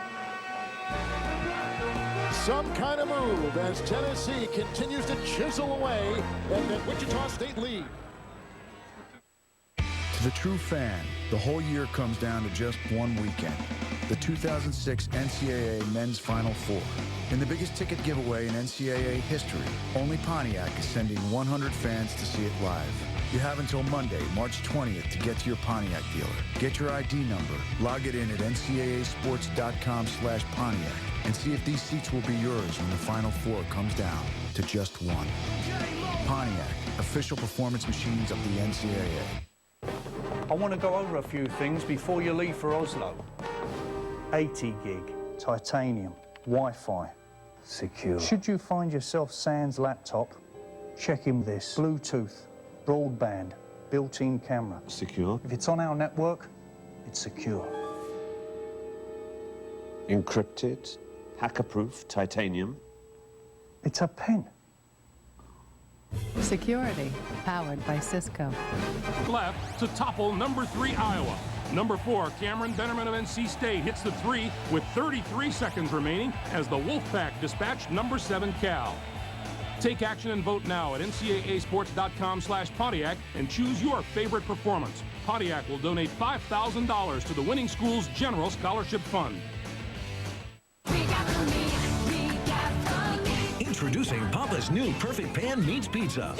Some kind of move as Tennessee continues to chisel away at that Wichita State lead. To the true fan, the whole year comes down to just one weekend. The 2006 NCAA Men's Final Four. In the biggest ticket giveaway in NCAA history, only Pontiac is sending 100 fans to see it live. You have until Monday, March 20th to get to your Pontiac dealer. Get your ID number, log it in at ncaasports.com/Pontiac, and see if these seats will be yours when the Final Four comes down to just one. Pontiac, official performance machines of the NCAA. I want to go over a few things before you leave for Oslo. 80 gig, titanium, Wi-Fi, secure. Should you find yourself sans laptop, check in this. Bluetooth, broadband, built-in camera. Secure. If it's on our network, it's secure. Encrypted, hacker-proof, titanium. It's a pen. Security, powered by Cisco. Left to topple number 3 Iowa. Number 4 Cameron Bennerman of NC State hits the 3 with 33 seconds remaining as the Wolfpack dispatched number 7 Cal. Take action and vote now at ncaasports.com/Pontiac and choose your favorite performance. Pontiac will donate $5,000 to the winning school's General Scholarship Fund. Introducing Papa's new Perfect Pan Meats Pizza.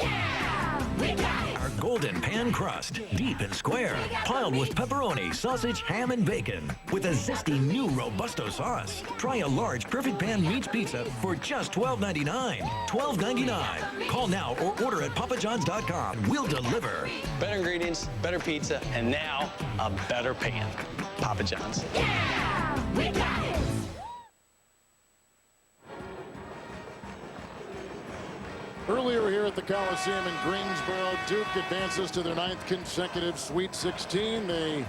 Our golden pan crust, deep and square, piled with pepperoni, sausage, ham, and bacon, with a zesty new Robusto sauce. Try a large Perfect Pan Meats Pizza for just $12.99. $12.99. Call now or order at papajohns.com. We'll deliver. Better ingredients, better pizza, and now a better pan. Papa John's. Yeah, we got it. Earlier here at the Coliseum in Greensboro, Duke advances to their 9th consecutive Sweet 16. They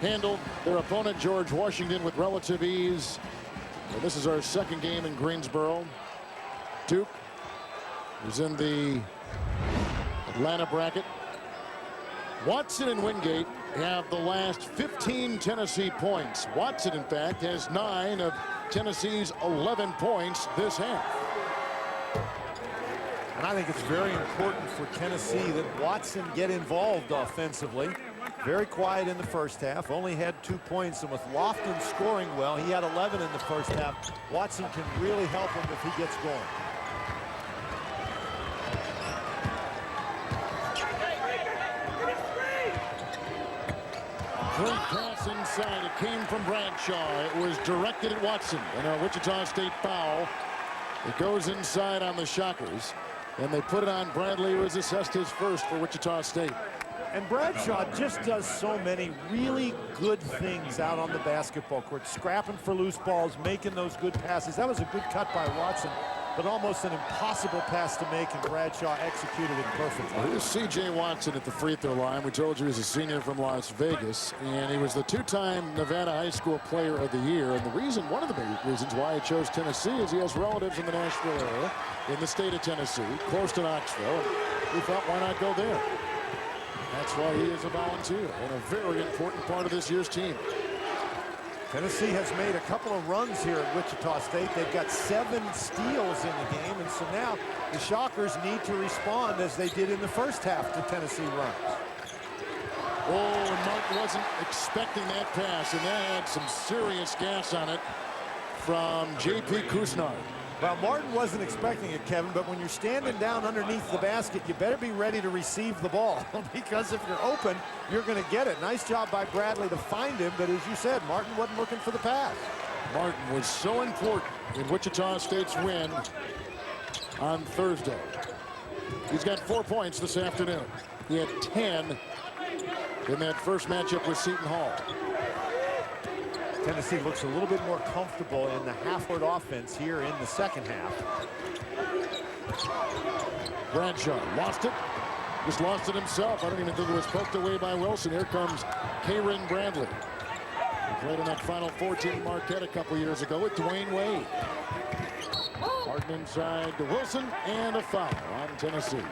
handled their opponent, George Washington, with relative ease. And this is our 2nd game in Greensboro. Duke is in the Atlanta bracket. Watson and Wingate have the last 15 Tennessee points. Watson, in fact, has 9 of Tennessee's 11 points this half. And I think it's very important for Tennessee that Watson get involved offensively. Very quiet in the first half, only had 2 points, and with Lofton scoring well, he had 11 in the first half. Watson can really help him if he gets going. Great pass inside. It came from Bradshaw. It was directed at Watson, and a Wichita State foul. It goes inside on the Shockers. And they put it on Bradley, who has assessed his first for Wichita State. And Bradshaw just does so many really good things out on the basketball court. Scrapping for loose balls, making those good passes. That was a good cut by Watson, but almost an impossible pass to make, and Bradshaw executed it perfectly. Here's C.J. Watson at the free throw line. We told you he's a senior from Las Vegas, and he was the 2-time Nevada High School Player of the Year. And the reason, one of the big reasons why he chose Tennessee is he has relatives in the Nashville area, in the state of Tennessee, close to Knoxville. And we thought, why not go there? That's why he is a volunteer and a very important part of this year's team. Tennessee has made a couple of runs here at Wichita State. They've got 7 steals in the game, and so now the Shockers need to respond as they did in the first half to Tennessee runs. Oh, and Martin wasn't expecting that pass, and that had some serious gas on it from J.P. Kusnard. Well, Martin wasn't expecting it, Kevin, but when you're standing down underneath the basket, you better be ready to receive the ball, because if you're open, you're going to get it. Nice job by Bradley to find him, but as you said, Martin wasn't looking for the pass. Martin was so important in Wichita State's win on Thursday. He's got 4 points this afternoon. He had 10 in that first matchup with Seton Hall. Tennessee looks a little bit more comfortable in the half-court offense here in the second half. Bradshaw lost it. Just lost it himself. I don't even think it was poked away by Wilson. Here comes Kayrin Bradley. He played on that Final Four team Marquette a couple years ago with Dwayne Wade. Martin inside to Wilson, and a foul on Tennessee.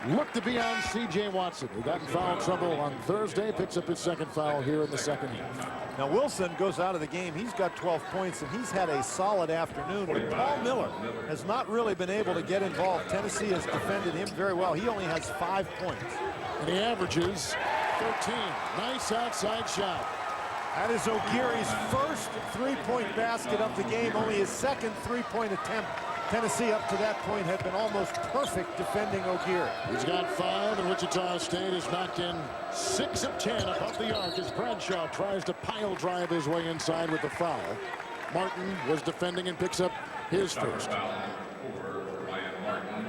Looked to be on C.J. Watson, who got in foul trouble on Thursday, picks up his 2nd foul here in the second half. Now Wilson goes out of the game. He's got 12 points, and he's had a solid afternoon. But Paul Miller has not really been able to get involved. Tennessee has defended him very well. He only has 5 points. And he averages 13. Nice outside shot. That is O'Geary's first 3-point basket of the game, only his 2nd 3-point attempt. Tennessee up to that point had been almost perfect defending O'Geary. He's got 5, and Wichita State has knocked in 6 of 10 above the arc as Bradshaw tries to pile drive his way inside with the foul. Martin was defending and picks up his first. For Ryan Martin.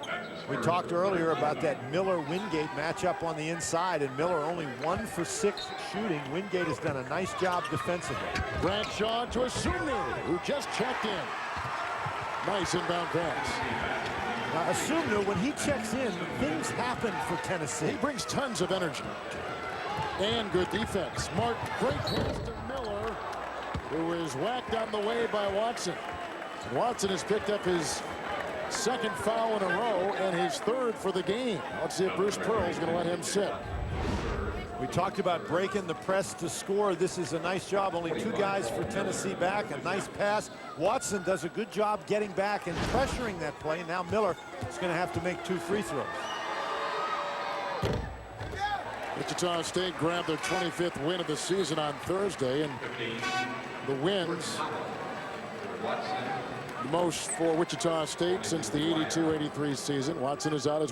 That's his We talked earlier about that Miller-Wingate matchup on the inside, and Miller only 1 for 6 shooting. Wingate has done a nice job defensively. Bradshaw to Asumnu, who just checked in. Nice inbound pass. Now, Asumnu, when he checks in, things happen for Tennessee. He brings tons of energy. And good defense. Smart, great pass to Miller, who is whacked on the way by Watson. Watson has picked up his second foul in a row and his third for the game. Let's see if Bruce Pearl's going to let him sit. We talked about breaking the press to score. This is a nice job. Only 2 guys for Tennessee back. A nice pass. Watson does a good job getting back and pressuring that play. Now Miller is going to have to make 2 free throws. Wichita State grabbed their 25th win of the season on Thursday, and the wins, the most for Wichita State since the 82-83 season. Watson is out as